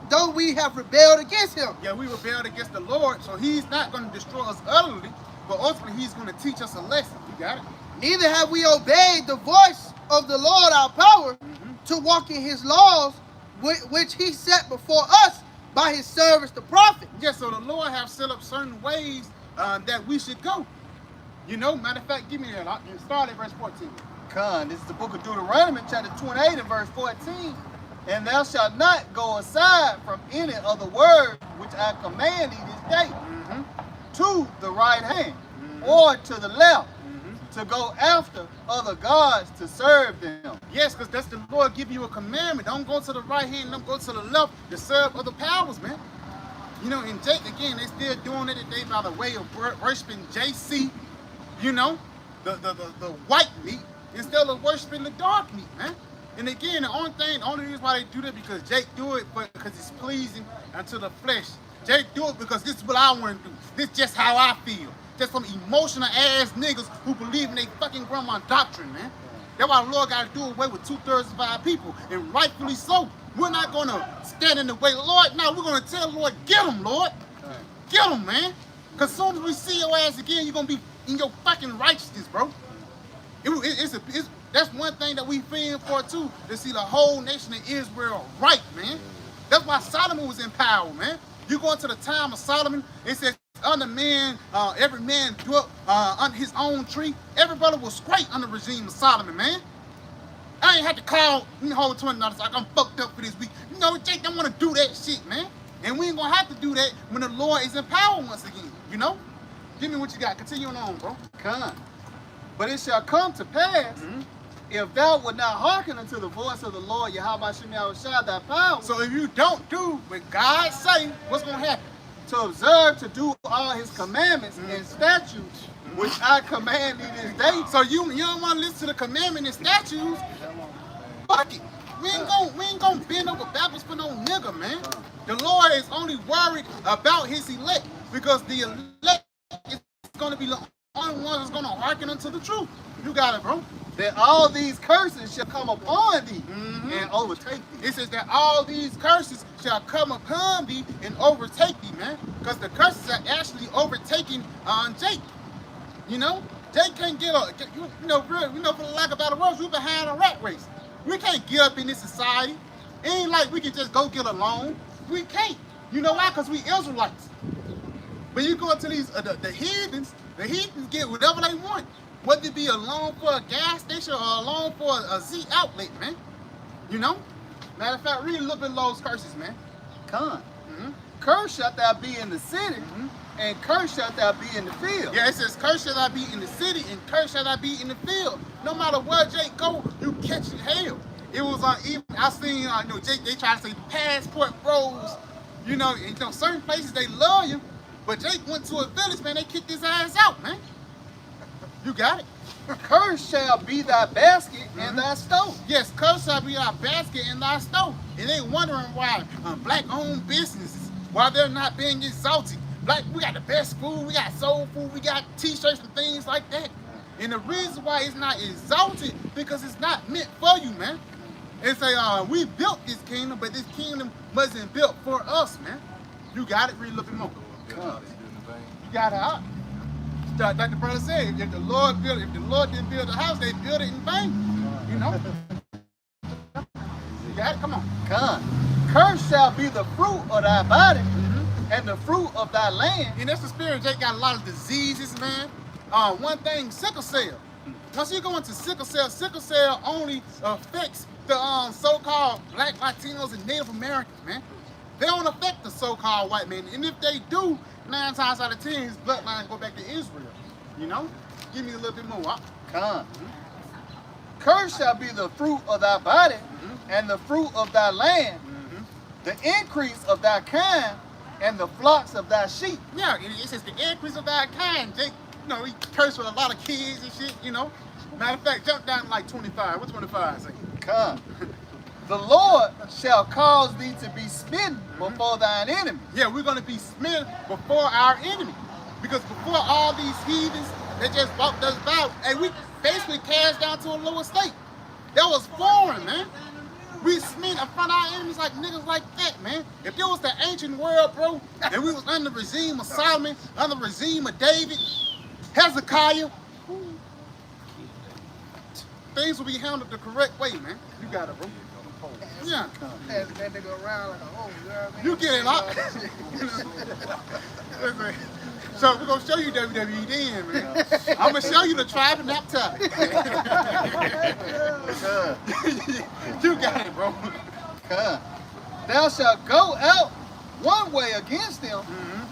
though we have rebelled against him. Yeah, we rebelled against the Lord, so he's not going to destroy us utterly, but ultimately he's going to teach us a lesson. You got it? Neither have we obeyed the voice of the Lord our power to walk in his laws, which he set before us by his servants the prophet. Yes, so the Lord have set up certain ways that we should go. You know, matter of fact, give me that. I'll start at verse 14. Con, this is the book of Deuteronomy, chapter 28 and verse 14. And thou shalt not go aside from any of the word which I command thee this day, to the right hand or to the left, to go after other gods to serve them. Yes, because that's the Lord give you a commandment. Don't go to the right hand, don't go to the left to serve other powers, man. You know, and Jake, again, they still doing it today by the way of worshiping JC, you know, the white meat, instead of worshiping the dark meat, man. And again, the only reason why they do that because Jake do it because it's pleasing unto the flesh. Jake do it because this is what I want to do. This is just how I feel. Just some emotional ass niggas who believe in their fucking grandma doctrine, man. That's why the Lord got to do away with 2/3 of our people, and rightfully so. We're not going to stand in the way, Lord. No, we're going to tell the Lord, get them, Lord. Get them, man. Because as soon as we see your ass again, you're going to be in your fucking righteousness, bro. That's one thing that we fearing for too, to see the whole nation of Israel right, man. That's why Solomon was in power, man. You go into the time of Solomon, it says under man, every man dwelt under his own tree. Every brother was great under the regime of Solomon, man. I ain't had to call me whole $20 like I'm fucked up for this week. You know, Jake don't want to do that shit, man. And we ain't gonna have to do that when the Lord is in power once again, you know? Give me what you got. Continue on, bro. Come. But it shall come to pass, if thou wilt not hearken unto the voice of the Lord, YAHAWASHI, thy power. So if you don't do what God say, what's gonna happen? To observe, to do all his commandments and statutes, which I command thee this day. So you don't want to listen to the commandment and statutes? Fuck it. We ain't gonna bend over backwards for no nigga, man. The Lord is only worried about his elect because the elect is gonna be the only ones that's gonna hearken unto the truth. You got it, bro. That all these curses shall come upon thee and overtake thee. It says that all these curses shall come upon thee and overtake thee, man. Because the curses are actually overtaking Jake. You know, Jake can't get up. You know, for the lack of better words, we behind a rat race. We can't get up in this society. It ain't like we can just go get along. We can't. You know why? Because we Israelites. But you go to these the heathens get whatever they want. Whether it be a loan for a gas station or a loan for a Z outlet, man. You know? Matter of fact, read a little bit of those curses, man. Come. Curse shalt thou be in the city, and curse shalt thou be in the field. Yeah, it says, curse shall thou be in the city, and curse shall thou be in the field. No matter where Jake go, you catching hell. It was even I seen, Jake, they try to say passport bros. You know, certain places they love you, but Jake went to a village, man, they kicked his ass out, man. You got it. Curse shall be thy basket and thy stove. Yes, curse shall be thy basket and thy stove. And they wondering why black-owned businesses, why they're not being exalted. We got the best food, we got soul food, we got t-shirts and things like that. And the reason why it's not exalted, because it's not meant for you, man. They say, we built this kingdom, but this kingdom wasn't built for us, man. You got it, read a little bit more. You got it. Like the brother said, if the Lord didn't build the house, they built it in vain. You know? You got it? Come on. Come. Curse shall be the fruit of thy body and the fruit of thy land. And that's the spirit. Jake got a lot of diseases, man. One thing, sickle cell. Once you go into sickle cell only affects the so-called black Latinos and Native Americans, man. They don't affect the so-called white man. And if they do, 9 times out of 10, his bloodline go back to Israel. You know? Give me a little bit more. Come. Curse shall be the fruit of thy body and the fruit of thy land, the increase of thy kind and the flocks of thy sheep. Yeah, it says the increase of thy kind. Jake, he cursed with a lot of kids and shit, you know? Matter of fact, jump down to like 25. What 25 say? Come. The Lord shall cause thee to be smitten before thine enemy. Yeah, we're going to be smitten before our enemy. Because before all these heathens, they just walked us by, and we basically cast down to a lower state. That was foreign, man. We smitten in front of our enemies like niggas like that, man. If it was the ancient world, bro, and we was under the regime of Solomon, under the regime of David, Hezekiah, things will be handled the correct way, man. You got it, bro. Yeah. Pass that nigga around like a hole, you know what I mean? You get it, huh? Listen, so we're gonna show you WWE then, man. I'm gonna show you the tribe and nap time. You got it, bro. Thou shalt go out one way against them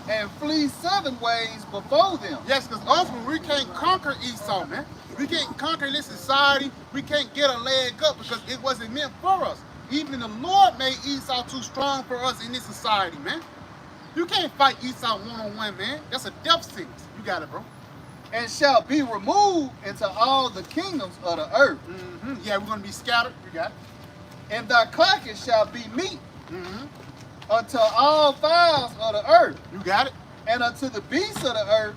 and flee 7 ways before them. Yes, because ultimately we can't conquer Esau, man. We can't conquer this society. We can't get a leg up because it wasn't meant for us. Even the Lord made Esau too strong for us in this society, man. You can't fight Esau one-on-one, man. That's a death sentence. You got it, bro. And shall be removed into all the kingdoms of the earth. Yeah, we're going to be scattered. You got it. And thy carcass shall be meat unto all fowls of the earth. You got it. And unto the beasts of the earth,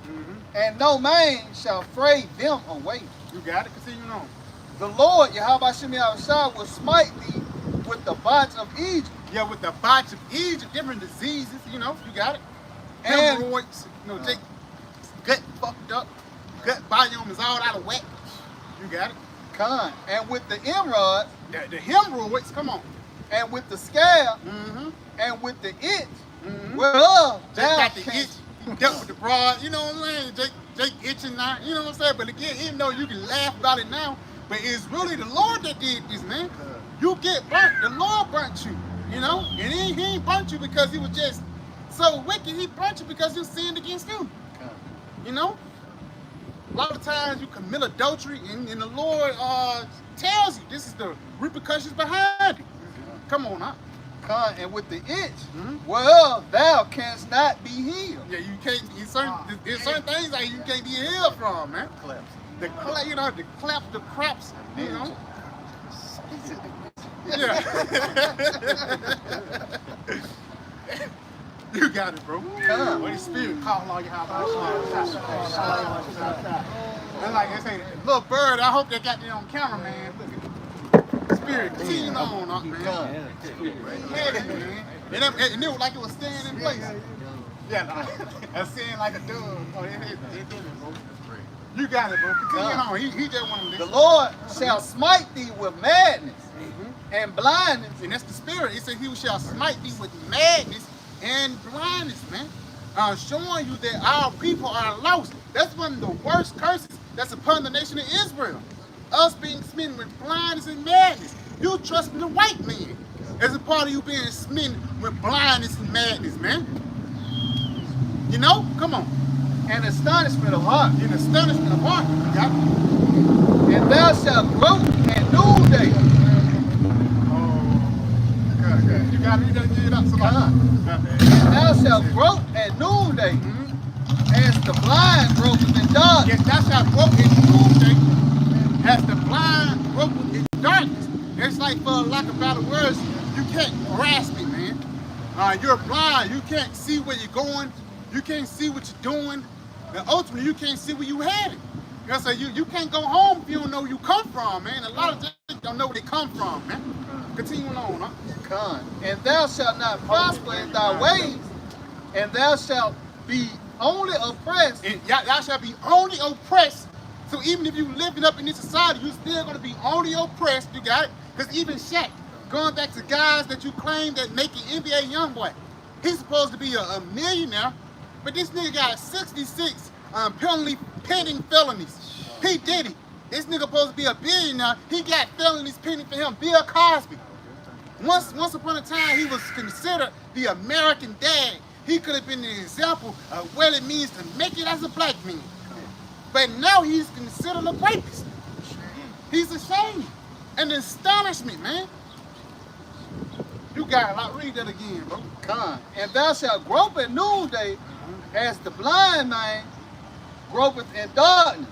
and no man shall fray them away. You got it. Continue on. The Lord, YAHAWASHI, will smite thee with the botch of Egypt. Yeah, with the botch of Egypt, different diseases, you know, you got it. And- Hemorrhoids, you know, gut fucked up, gut volume is all out of whack. You got it. And with the emerald, The hemorrhoids, come on. and with the scab, and with the itch, whereof Jake thou got the itch. canst. He dealt with the broad, you know what I'm saying? Jake itching now, you know what I'm saying? But again, even though you can laugh about it now, but it's really the Lord that did this, man. You get burnt. The Lord burnt you, you know? And he ain't burnt you because he was just so wicked. He burnt you because you sinned against him. You know? A lot of times you commit adultery and the Lord tells you this is the repercussions behind it. Come on, huh? And with the itch, whereof thou canst not be healed. Yeah, you can't. There's certain things that you can't be healed from, man. The clap, you know, the claps, the craps, you know. Yeah. You got it, bro. Holy Spirit, call all your house. That's like this ain't little bird. I hope they got that on camera, man. Spirit, continue on, man. Yeah, man. And it was like it was staying in place. Yeah, nah. That's saying like a dove. Oh, it did it, bro. You got it, bro. Continue on. He just one of them. The Lord shall smite thee with madness and blindness. And that's the spirit. It said he shall smite thee with madness and blindness, man. Showing you that our people are lost. That's one of the worst curses that's upon the nation of Israel. Us being smitten with blindness and madness. You trust in the white man as a part of you being smitten with blindness and madness, man. You know? Come on. And astonishment of heart. In astonishment of heart. You got it. And thou shalt grope at noonday. You got it. You got to get it up. And thou shalt grope at noonday, as the blind gropeth in darkness. Yes, thou shalt grope in noonday, as the blind gropeth in darkness. It's like, for lack of better words, you can't grasp it, man. You're blind. You can't see where you're going. You can't see what you're doing. And ultimately, you can't see where you're headed. You know, so you can't go home if you don't know where you come from, man. A lot of things don't know where they come from, man. Continue on, huh? And thou shalt not prosper in thy ways, and thou shalt be only oppressed. And y'all shall be only oppressed. So even if you living up in this society, you're still going to be only oppressed. You got it? Because even Shaq, going back to guys that you claim that make an NBA young boy, he's supposed to be a millionaire, but this nigga got 66 pending felonies. He did it. This nigga supposed to be a billionaire. He got felonies pending for him. Bill Cosby. Once upon a time, he was considered the American dad. He could have been an example of what it means to make it as a black man. But now he's considered a rapist. He's ashamed. An astonishment, man. You got it. I'll read that again, bro. And thou shalt grope at noonday, as the blind man gropeth in darkness.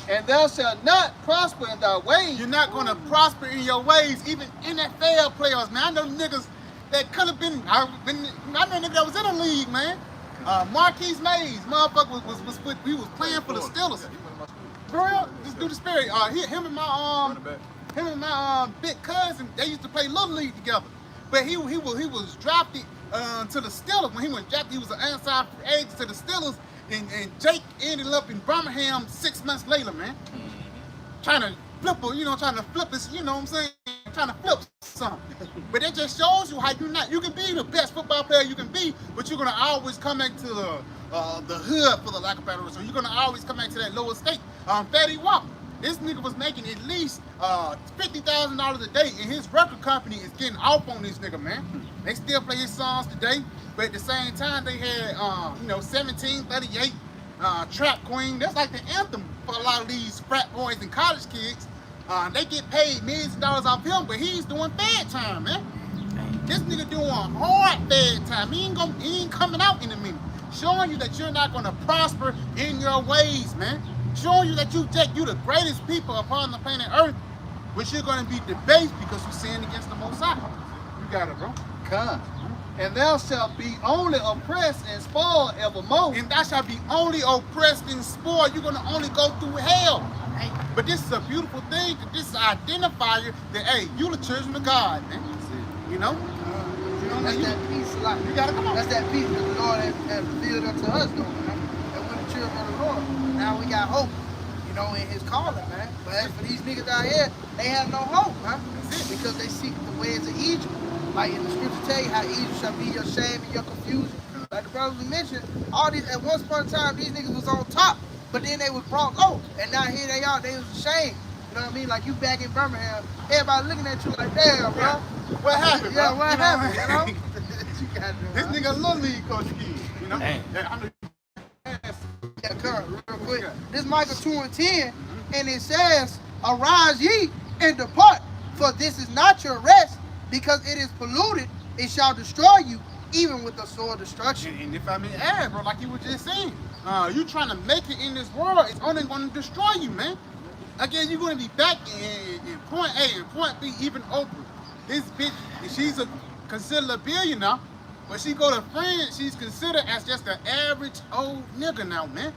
And thou shalt not prosper in thy ways. You're not going to prosper in your ways. Even NFL players, man. I know niggas that could have been, I know niggas that was in the league, man. Marquise Mays, motherfucker he was playing for the Steelers. For real, just do the spirit. Him and my big cousin, they used to play little league together. But he was drafted to the Steelers. When he was drafted, he was an inside agent to the Steelers. And Jake ended up in Birmingham 6 months later, man. Trying to flip his, you know what I'm saying? Trying to flip something. But it just shows you how you can be the best football player you can be, but you're gonna always come back to the hood, for the lack of better word. So you're gonna always come back to that lower state. Fatty Walker, this nigga was making at least $50,000 a day, and his record company is getting off on this nigga, man. They still play his songs today, but at the same time they had 1738 Trap Queen. That's like the anthem for a lot of these frat boys and college kids. They get paid millions of dollars off him, but he's doing fed time, man. This nigga doing hard fed time. He ain't coming out in a minute. Showing you that you're not gonna prosper in your ways, man. Showing you that you the greatest people upon the planet Earth, but you're gonna be debased because you sinned against the Most High. You got it, bro. Come. And thou shalt be only oppressed and spoiled evermore. And thou shalt be only oppressed and spoiled. You're gonna only go through hell. But this is a beautiful thing. This is an identifier that, hey, you the children of God, man. You know? That's that peace life. You gotta come on. That's that peace that the Lord has revealed unto us, though, man. And we're the children of the Lord. Now we got hope, in his calling, man. But as for these niggas out here, they have no hope, man. Because they seek the ways of Egypt. Like in the scripture tell you how Egypt shall be your shame and your confusion. Like the brothers we mentioned, all these at one point in time, these niggas was on top, but then they was brought low. And now here they are, they was ashamed. You know what I mean? Like you back in Birmingham, everybody looking at you like, damn, bro. What happened, bro? Yeah, what happened, This nigga little league coach kid, Yeah, Kurt, real quick. This Micah 2:10, and it says, arise ye and depart, for this is not your rest, because it is polluted, it shall destroy you, even with the sword destruction. And if I may add, bro, like you were just saying, you trying to make it in this world, it's only going to destroy you, man. Again, you're going to be back in point A and point B, even Oprah. This bitch, she's considered a billionaire, but she go to France, she's considered as just an average old nigga now, man.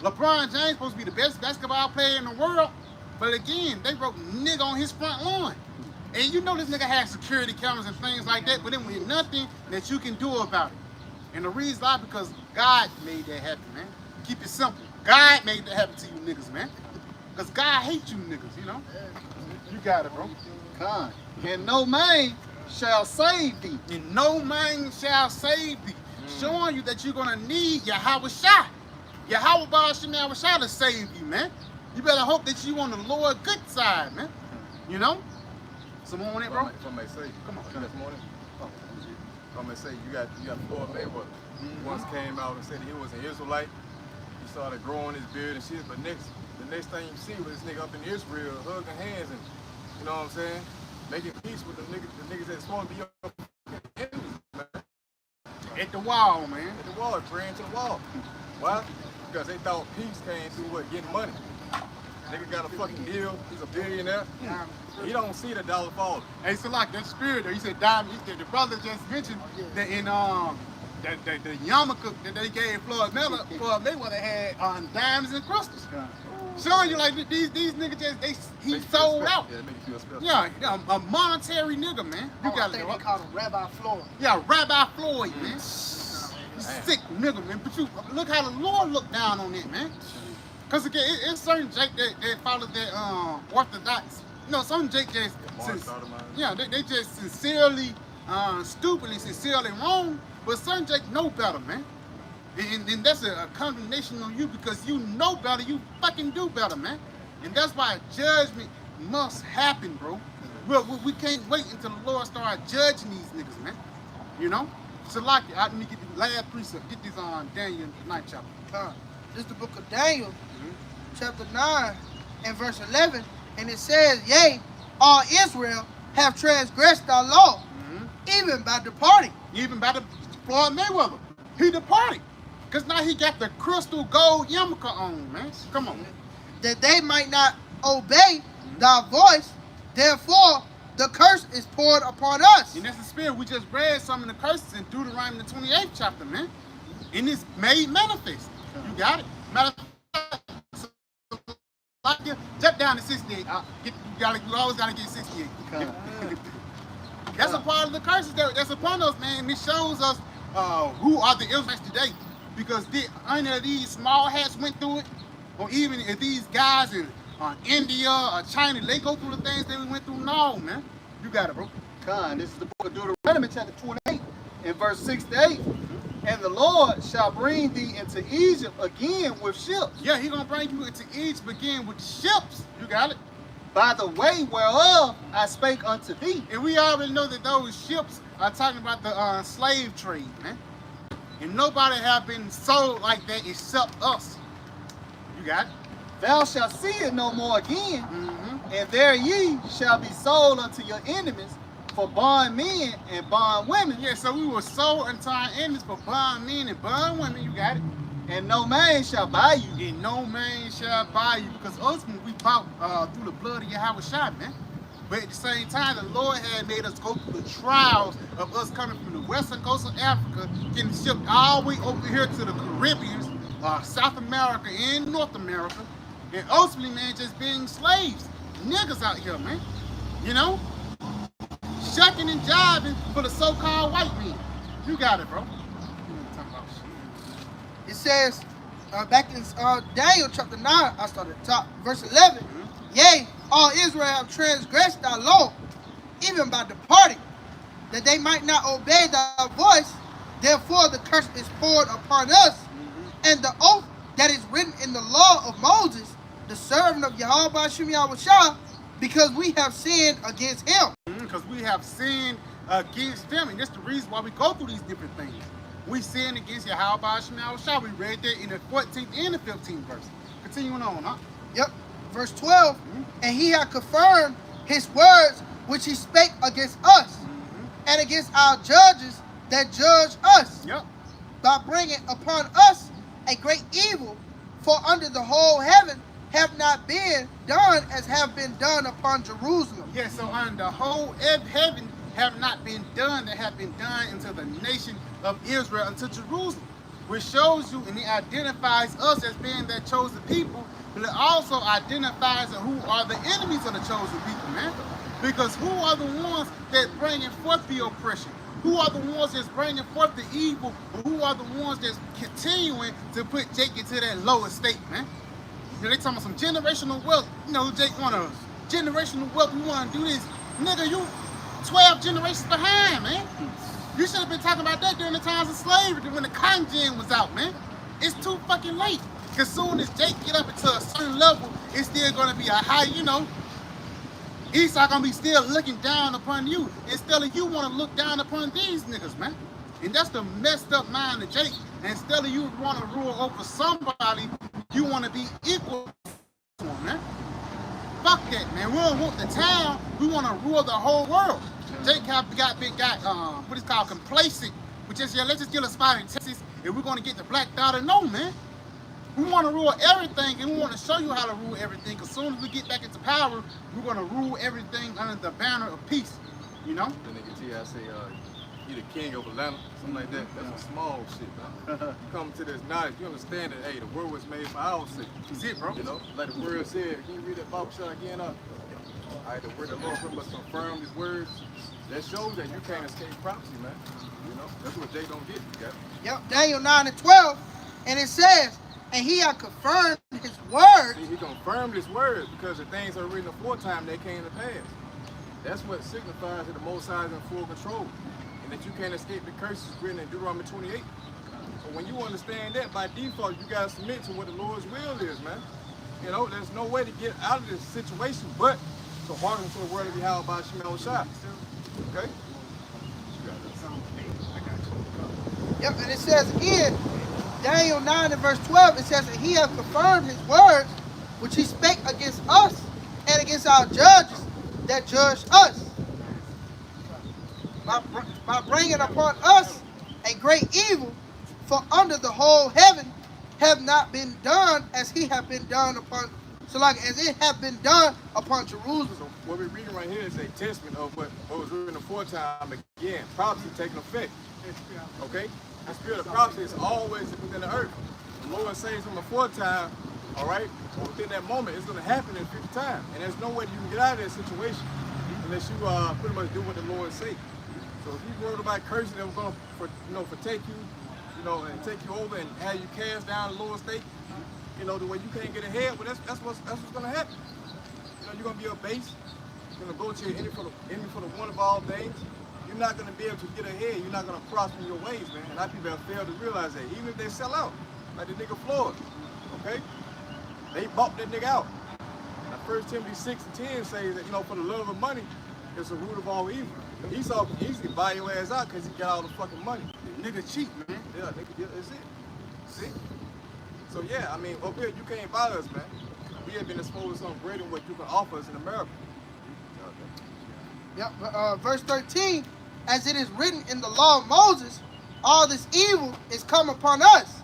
LeBron James supposed to be the best basketball player in the world, but again, they wrote nigga on his front lawn. And you know this nigga has security cameras and things like that, but then there's nothing that you can do about it. And the reason why, because God made that happen, man. Keep it simple. God made that happen to you niggas, man. Because God hates you niggas, You got it, bro. Come. And no man shall save thee. And no man shall save thee. Showing you that you're going to need YAHAWASHI. YAHAWASHI to save you, man. You better hope that you on the Lord good side, man. Some more on it, bro? If I may say, Come on. this morning, if I may say, you got Floyd Mayweather. Once came out and said he was an Israelite. He started growing his beard and shit, but the next thing you see was this nigga up in Israel hugging hands and, you know what I'm saying, making peace with the niggas that's supposed to be your enemies, man. At the wall, man. At the wall, praying to the wall. Why? Because they thought peace came through what? Getting money. Nigga got a fucking deal. He's a billionaire. He don't see the dollar falling. Hey, so like that spirit there, he said diamond. The brother just mentioned that in the yarmulke that they gave Floyd Mayweather had diamonds and crystals. Showing you like these niggas he sold out. Yeah, make you feel special. Yeah, a monetary nigga, man. You got they call him Rabbi Floyd. Yeah, Rabbi Floyd, man. Sick nigga, man. But you look how the Lord looked down on it, man. Cause again, it's certain Jake that follow that orthodox. Some Jake just they just sincerely stupid and sincerely wrong, but certain Jake know better, man. And that's a condemnation on you because you know better, you fucking do better, man. And that's why judgment must happen, bro. We can't wait until the Lord start judging these niggas, man. So like let me get the last precept. Get this on Daniel 9th chapter. This is the book of Daniel, chapter 9 and verse 11, and it says, yea, all Israel have transgressed thy law, even by departing. Even by the Floyd Mayweather. He departed. Because now he got the crystal gold yarmulke on, man. Come on. That they might not obey thy voice, therefore the curse is poured upon us. And that's the spirit. We just read some of the curses in Deuteronomy the 28th chapter, man. And it's made manifest. You got it. Matter of fact, jump down to 68. You always gotta get 68. That's a part of the curses that's upon us, man. And it shows us who are the Israelites today. Because did any of these small hats went through it, or even if these guys in India or China, they go through the things that we went through? No, man. You got it, bro. Con, this is the book of Deuteronomy, chapter 28, and verse 6 to 8. And the Lord shall bring thee into Egypt again with ships, Yeah, he gonna bring you into Egypt again with ships. You got it. by the way whereof I spake unto thee. And we already know that those ships are talking about the slave trade, man. And nobody have been sold like that except us. You got it. Thou shalt see it no more again, Mm-hmm. and there ye shall be sold unto your enemies for bondmen and bondwomen, Yeah, so we were sold unto our enemies for bond men and bond women. You got it. and no man shall buy you. And no man shall buy you, because ultimately we bought through the blood of YAHAWASHI, man. But at the same time, the Lord had made us go through the trials of us coming from the western coast of Africa, getting shipped all the way over here to the Caribbean, South America, and North America, and ultimately, man, just being slaves, niggas out here, man. You know, shucking and jiving for the so-called white men. You got it, bro. You ain't talking about shit. It says, back in Daniel chapter 9, I started at the top, verse 11. Yea, all Israel have transgressed thy law, even by departing, that they might not obey thy voice. Therefore the curse is poured upon us, and the oath that is written in the law of Moses, the servant of YAHAWASHI, because we have sinned against him. Because we have sinned against them, and that's the reason why we go through these different things. We sin against YAHAWASHI. We read that in the 14th and the 15th verse. Continuing on, huh? Yep. Verse 12. And he hath confirmed his words which he spake against us, and against our judges that judge us, Yep. by bringing upon us a great evil, for under the whole heaven have not been done as have been done upon Jerusalem. Yeah, so on the whole heaven have not been done that have been done into the nation of Israel, unto Jerusalem, which shows you and it identifies us as being that chosen people, but it also identifies who are the enemies of the chosen people, man. Because who are the ones that bringing forth the oppression? Who are the ones that's bringing forth the evil? Or who are the ones that's continuing to put Jake into that lower state, man? You know, they talking about some generational wealth. You know, Jake want a generational wealth. You want to do this. Nigga, you 12 generations behind, man. You should have been talking about that during the times of slavery, when the cotton gin was out, man. It's too fucking late. Because soon as Jake get up into a certain level, it's still going to be a high, you know. Esau going to be still looking down upon you. Instead of you want to look down upon these niggas, man. And that's the messed up mind of Jake. And instead of you want to rule over somebody, you want to be equal to him, man. Fuck that, man. We don't want the town. We want to rule the whole world. Jake got what is called complacent. We just, yeah, let's just get a spot in Texas and we're going to get the black daughter. No, man. We want to rule everything, and we want to show you how to rule everything. As soon as we get back into power, we're going to rule everything under the banner of peace. You know? The nigga T, I say, you the king of Atlanta, something like that. That's some small shit, man. You come to this knowledge, you understand that, hey, the world was made for our sake. That's it, bro. You know, like the word said, can you read that BAHASHAM again? All right, the word of the Lord must confirm his words. That shows that you can't escape prophecy, man. You know, that's what they don't get. You got it? Yep, Daniel 9 and 12. And it says, and he hath confirmed his word. See, he confirmed his word because the things that were written aforetime, they came to pass. That's what signifies that the Most High is in full control and that you can't escape the curses written in Deuteronomy 28. So when you understand that, by default, you got to submit to what the Lord's will is, man. You know, there's no way to get out of this situation but to hearken to the word of YAHAWASHI. Okay? Yep, and it says again, Daniel 9 and verse 12, it says that he hath confirmed his words which he spake against us and against our judges that judge us, by bringing upon us a great evil, for under the whole heaven have not been done as he have been done upon, so like as it have been done upon Jerusalem. So what we're reading right here is a testament of what was written aforetime. Again, prophecy taking effect. Okay? The spirit of prophecy is always within the earth. The Lord says from aforetime, all right, within that moment, it's going to happen in future time. And there's no way you can get out of that situation unless you pretty much do what the Lord says. So if you worried about cursing that was going to forsake you, you know, and take you over and have you cast down the lower state, you know, the way you can't get ahead, well, that's what's going to happen. You know, you're going to be abased, gonna go to your enemy for the one of all things. You're not gonna be able to get ahead. You're not gonna prosper in your ways, man. And I people have failed to realize that. Even if they sell out, like the nigga Floyd, okay? They bought that nigga out. Now 1 Timothy 6:10 says that, you know, for the love of money is the root of all evil. Esau can easily buy your ass out because he got all the fucking money. Nigga cheap, man. Yeah, nigga, yeah, that's it. See? So yeah, I mean, up here, you can't buy us, man. We have been exposed to something greater than what you can offer us in America. Yep, verse 13, as it is written in the law of Moses, all this evil is come upon us.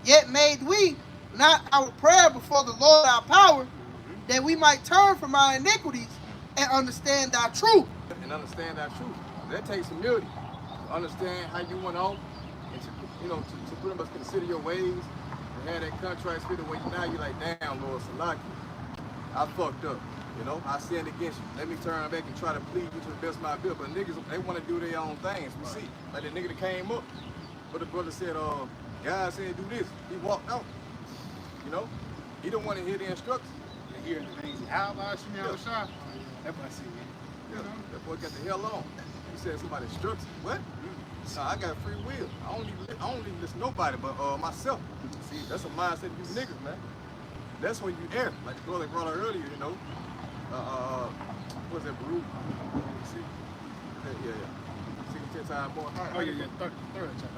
Yet made we not our prayer before the Lord our power, that we might turn from our iniquities and understand thy truth. And understand that truth. That takes humility. To understand how you went off, and to, you know, to pretty much consider your ways, and have that contrite spirit where now you're like, damn, Lord Salaki, I fucked up. You know, I sinned against you. Let me turn back and try to plead you to the best of my ability. But niggas, they want to do their own things. We see, like the nigga that came up, but the brother said, God said do this. He walked out. You know, he don't want to hear the instructions. They hear the things. How about you, man? Shot. That boy see, man. Yeah, that boy got the hell on. He said somebody instructs him. What? No, I got free will. I don't need to listen to nobody but myself. See, that's a mindset of you niggas, man. That's when you err. Like the brother brought out earlier, you know. What's that, Barak? See? Yeah. 10 times more higher. Oh, yeah. Third check.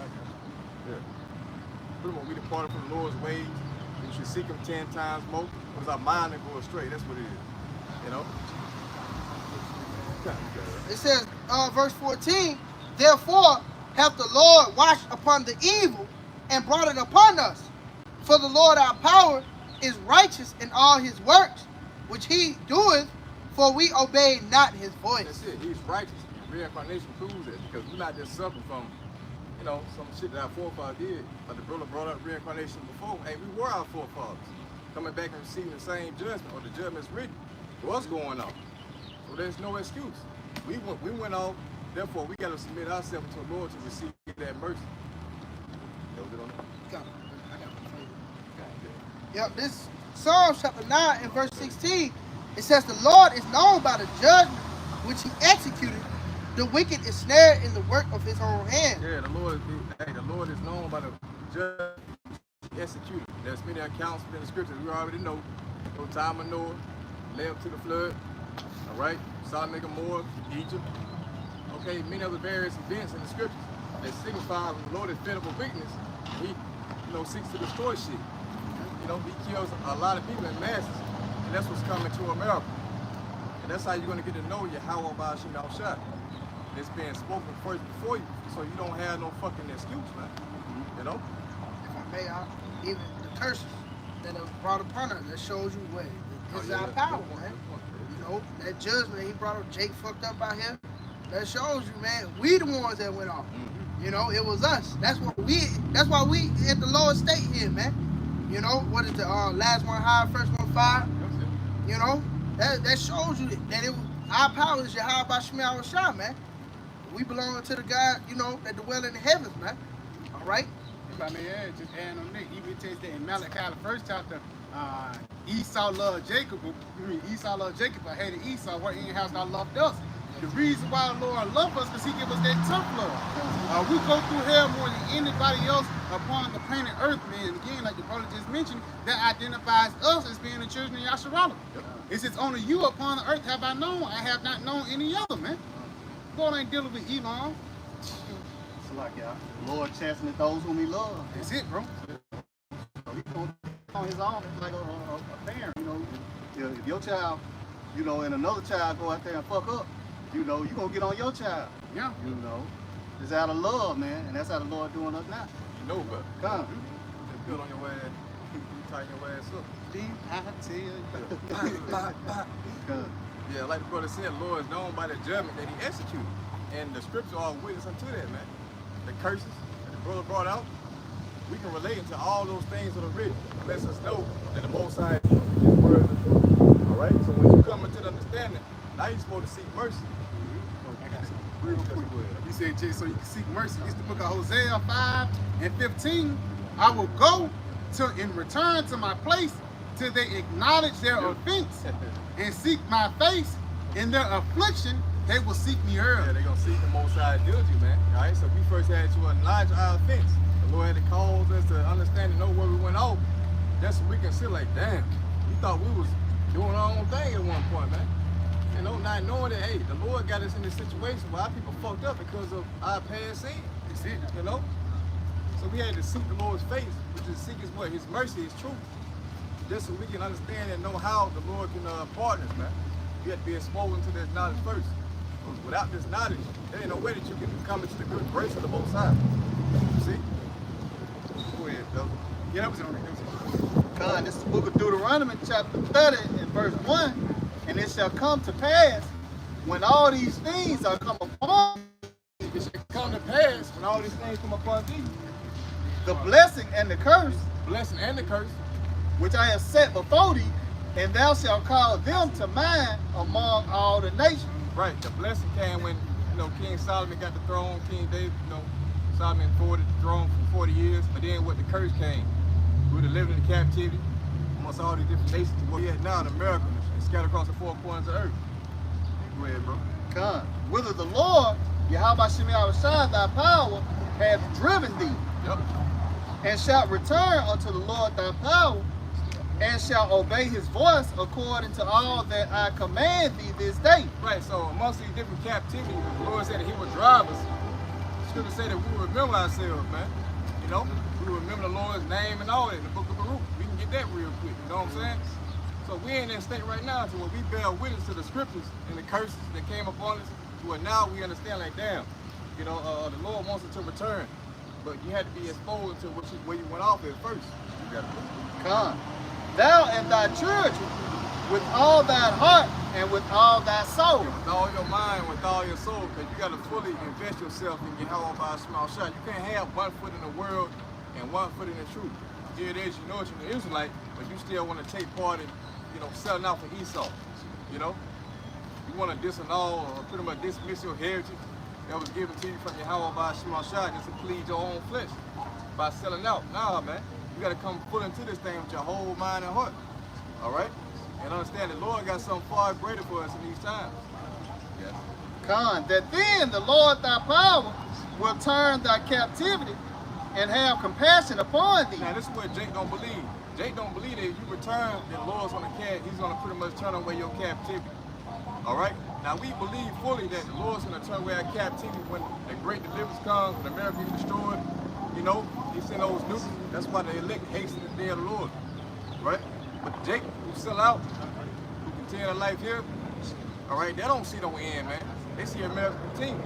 Yeah. Put them on, we departed from the Lord's ways. We should seek him 10 times more. Because our mind and go astray. That's what it is. You know? It says, verse 14, therefore hath the Lord watched upon the evil and brought it upon us. For the Lord our power is righteous in all his works, which he doeth, for we obey not his voice. That's it. He's righteous. Reincarnation proves it, because we're not just suffering from, you know, some shit that our forefathers did. But the brother brought up reincarnation before. Hey, we were our forefathers coming back and receiving the same judgment, or the judgment's written. What's going on? So there's no excuse. We went off. Therefore, we got to submit ourselves to the Lord to receive that mercy. That was it on that. Yep, this Psalm chapter 9 and verse 16, it says the Lord is known by the judgment which he executed. The wicked is snared in the work of his own hand. Yeah, the Lord is known by the judgment he executed. There's many accounts in the scriptures we already know. No time of Noah, led up to the flood. All right, Sodom and Gomorrah, Egypt. Okay, many other various events in the scriptures that signify when the Lord is fed up with wickedness, he, you know, seeks to destroy shit. You know, he kills a lot of people in masses, and that's what's coming to America. And that's how you're going to get to know YAHAWAH, BAHASHAM. It's being spoken first before you, so you don't have no fucking excuse, man. You know? If I may, even the curses that are brought upon us, that shows you what this is our power, man. You know, that judgment he brought up, Jake fucked up out here, that shows you, man, we the ones that went off. You know, it was us. That's why we at the lowest state here, man. You know, what is the last one high, first one fire? You know, that shows you that it was, our power is YAHAWASHI, man. We belong to the God, you know, that dwell in the heavens, man. All right? If I may add, just add on that, even it takes that in Malachi, the first chapter, Esau loved Jacob. Esau loved Jacob, but hated Esau. What in house thou loved us? The reason why the Lord loves us because he gives us that tough love. We go through hell more than anybody else upon the planet Earth, man. And again, like the brother just mentioned, that identifies us as being the children of Yasharala. It says, only you upon the earth have I known. I have not known any other, man. God ain't dealing with Elon. It's like, the Lord chasteneth those whom he loves. That's it, bro. So he's going on his own, like a parent, you know. If your child, you know, and another child go out there and fuck up, you know, you're going to get on your child. Yeah. You know, it's out of love, man, and that's how the Lord doing us now. You know, but come. Just build on your ass, you tighten your ass up. Yeah, like the brother said, the Lord is known by the judgment that he executed. And the scripture are witness unto that, man. The curses that the brother brought out, we can relate to all those things that are written. It lets us know that the Most High is his word is true. All right? So when you come into the understanding, now you're supposed to seek mercy. I got something real quick. You said, Jay, so you can seek mercy. It's the book of Hosea 5 and 15. I will go to and return to my place till they acknowledge their offense and seek my face In their affliction, they will seek me early. Yeah, they're going to seek the Most High diligently, man. All right, so we first had to acknowledge our offense. The Lord had to cause us to understand and know where we went off. That's when we can see like, damn, we thought we was doing our own thing at one point, man. You know, not knowing that, hey, the Lord got us in this situation where our people fucked up because of our past sin. That's it. You know? So we had to seek the Lord's face, which is seek his what? His mercy, his truth. Just so we can understand and know how the Lord can pardon us, man. You have to be exposed to this knowledge first. Without this knowledge, there ain't no way that you can come into the good grace of the Most High. You see? Go ahead, brother. Yeah, that was on it. God, this is the book of Deuteronomy, chapter 30, and verse 1. And it shall come to pass when all these things are come upon thee, It shall come to pass when all these things come upon thee, the blessing and the curse, blessing and the curse, which I have set before thee, and thou shalt call them to mind among all the nations. right? The blessing came when, you know, King Solomon got the throne, King David, you know, Solomon forwarded the throne for 40 years, but then what the curse came, we were living in captivity amongst all these different nations. What we had now in America, and scattered across the four corners of the earth. Go ahead, bro. Come, whither the Lord, YAHAWASHI, thy power, hath driven thee, Yep. and shalt return unto the Lord thy power, and shalt obey his voice according to all that I command thee this day. Right, so amongst these different captivities, the Lord said that he would drive us. Scripture say that we will remember ourselves, man. You know, we will remember the Lord's name and all that in the book of Barak. We can get that real quick, you know what I'm saying? So we in that state right now to where we bear witness to the scriptures and the curses that came upon us, to where now we understand like, damn, you know, the Lord wants us to return. But you had to be exposed to where you went off at first. You got to Come, thou and thy children, with all thy heart and with all thy soul. with all your mind, with all your soul, because you got to fully invest yourself in YAHAWAH by a small shot. You can't have 1 foot in the world and 1 foot in the truth. Here it is, you know you're an Israelite, but you still want to take part in, you know, selling out for Esau. You know, you want to disannul or pretty much dismiss your heritage that was given to you from YAHAWAH by a small shot just to please your own flesh by selling out. Nah, man, you got to come full into this thing with your whole mind and heart. All right. And understand the Lord got something far greater for us in these times. Yes. Come, that then the Lord thy power will turn thy captivity and have compassion upon thee. Now this is what Jake don't believe. Jake don't believe that if you return, the Lord's gonna he's gonna pretty much turn away your captivity. All right. Now we believe fully that the Lord's gonna turn away our captivity when the great deliverance comes, when America is destroyed. You know, he sent those nukes. That's why the elect hasten the day of the Lord. Right? But Jake, who sell out, who continue their life here, all right, they don't see no end, man. They see America continue.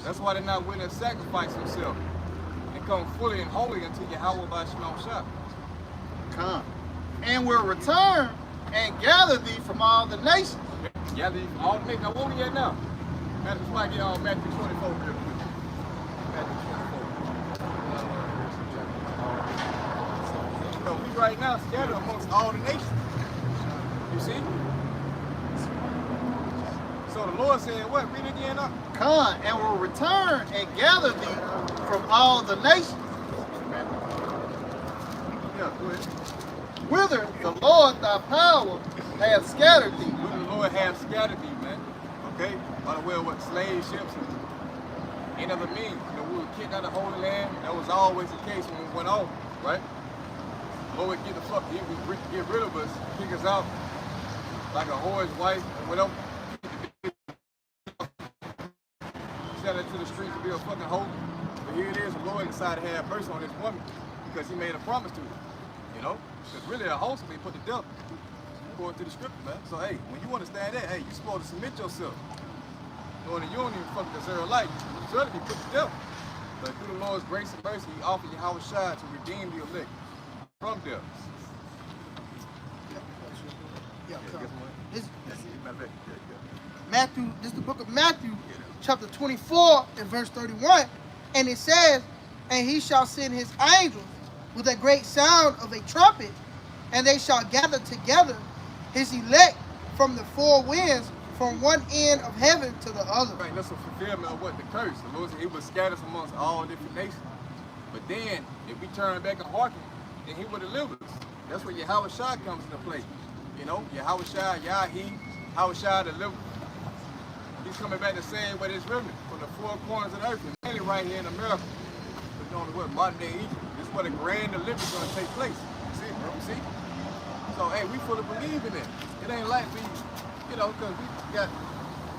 That's why they're not willing to sacrifice themselves and come fully and wholly unto YAHAWAH by Shalom Shah. Come, and will return and gather thee from all the nations. Gather you from all the nations. Now, what we at now? Matthew, why get on Matthew 24 real quick. Matthew 24. So we right now scattered amongst all the nations. You see? So the Lord said, what? Read it again up. Come, and will return and gather thee from all the nations, Yeah, go ahead. whither the Lord thy power hath scattered thee. Where the Lord have scattered thee, man. Okay? By the way, what slave ships and any other means. You know, we were kicked out of the Holy Land. That was always the case when we went off, right? Lord would get the fuck, he would get rid of us, kick us out like a whore's wife and whatever. Send her to the streets to be a fucking hoe. But here it is, the Lord decided to have mercy on this woman because he made a promise to her. You know? Because really a host be put to death. According to the scripture, man. So hey, when you understand that, hey, you're supposed to submit yourself. Knowing that you don't even fucking deserve life, you deserve to be put to death. But through the Lord's grace and mercy, he offered YAHAWASHI to redeem the elect from death. Yeah, Yeah, come. guess what? This, Matter of fact, yeah. Matthew, this is the book of Matthew, chapter 24 and verse 31. And it says, and he shall send his angels with a great sound of a trumpet, and they shall gather together his elect from the four winds, from one end of heaven to the other. Right, that's a fulfillment of what the curse. The Lord said he would scatter us amongst all different nations. But then, if we turn back and hearken, then he will deliver us. That's where YAHAWASHI comes into play. You know, YAHAWASHI, Yahi, YAHAWASHI delivered. He's coming back the same way this remnant from the four corners of the earth, and mainly right here in America. We're known as what, modern day Egypt. This is where the grand deliverance is going to take place. You see, bro? You see? So, hey, we fully believe in it. It ain't like we, you know, because we got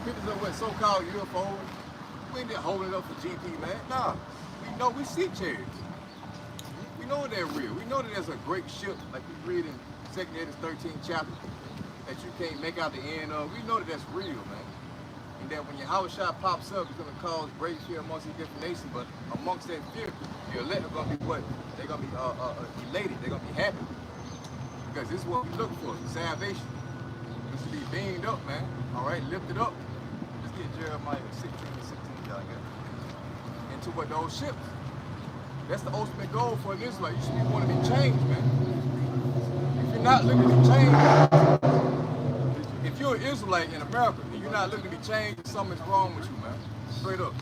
pictures of what so-called UFOs. We ain't just holding it up for GP, man. Nah, we know we see chariots. We know they're real. We know that there's a great ship, like we read in 2 Corinthians 13th chapter, that you can't make out the end of. We know that that's real, man. And that when YAHAWASHI pops up, it's going to cause great fear amongst these different nations. But amongst that fear, the elect are going to be what? They're going to be elated. They're going to be happy. Because this is what we look for, salvation. This to be beamed up, man. All right, lifted up. Let's get Jeremiah 16 and 16, y'all got. Into what those ships. That's the ultimate goal for an Israelite. You should be wanting to be changed, man. If you're not looking to be changed, if you're an Israelite in America and you're not looking to be changed, something's wrong with you, man. Straight up.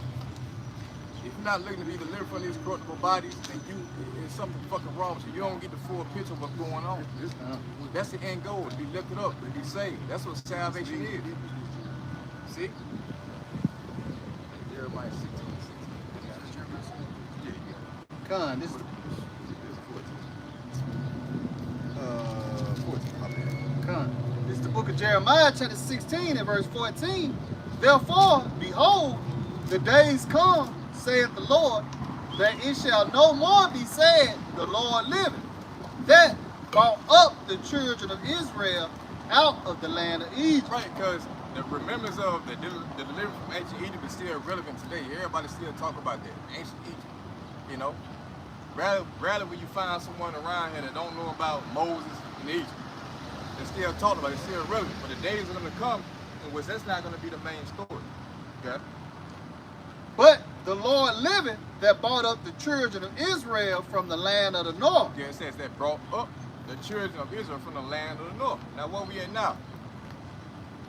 If you're not looking to be delivered from these corruptible bodies, then there's something fucking wrong with you. You don't get the full picture of what's going on. That's the end goal, to be lifted up, to be saved. That's what salvation is. See? Jeremiah 16. Con, this is 14, my bad. Con. This is the book of Jeremiah, chapter 16 and verse 14. Therefore, behold, the days come, saith the Lord, that it shall no more be said, the Lord liveth, that brought up the children of Israel out of the land of Egypt. Right, because the remembrance of the deliverance from ancient Egypt is still relevant today. Everybody still talk about that, ancient Egypt. You know, rather when you find someone around here that don't know about Moses in Egypt, they're still talking about it, it's still relevant. But the days are going to come in which that's not going to be the main story. Okay? But the Lord liveth, that brought up the children of Israel from the land of the north. Yeah, it says that brought up the children of Israel from the land of the north. Now, where we at now?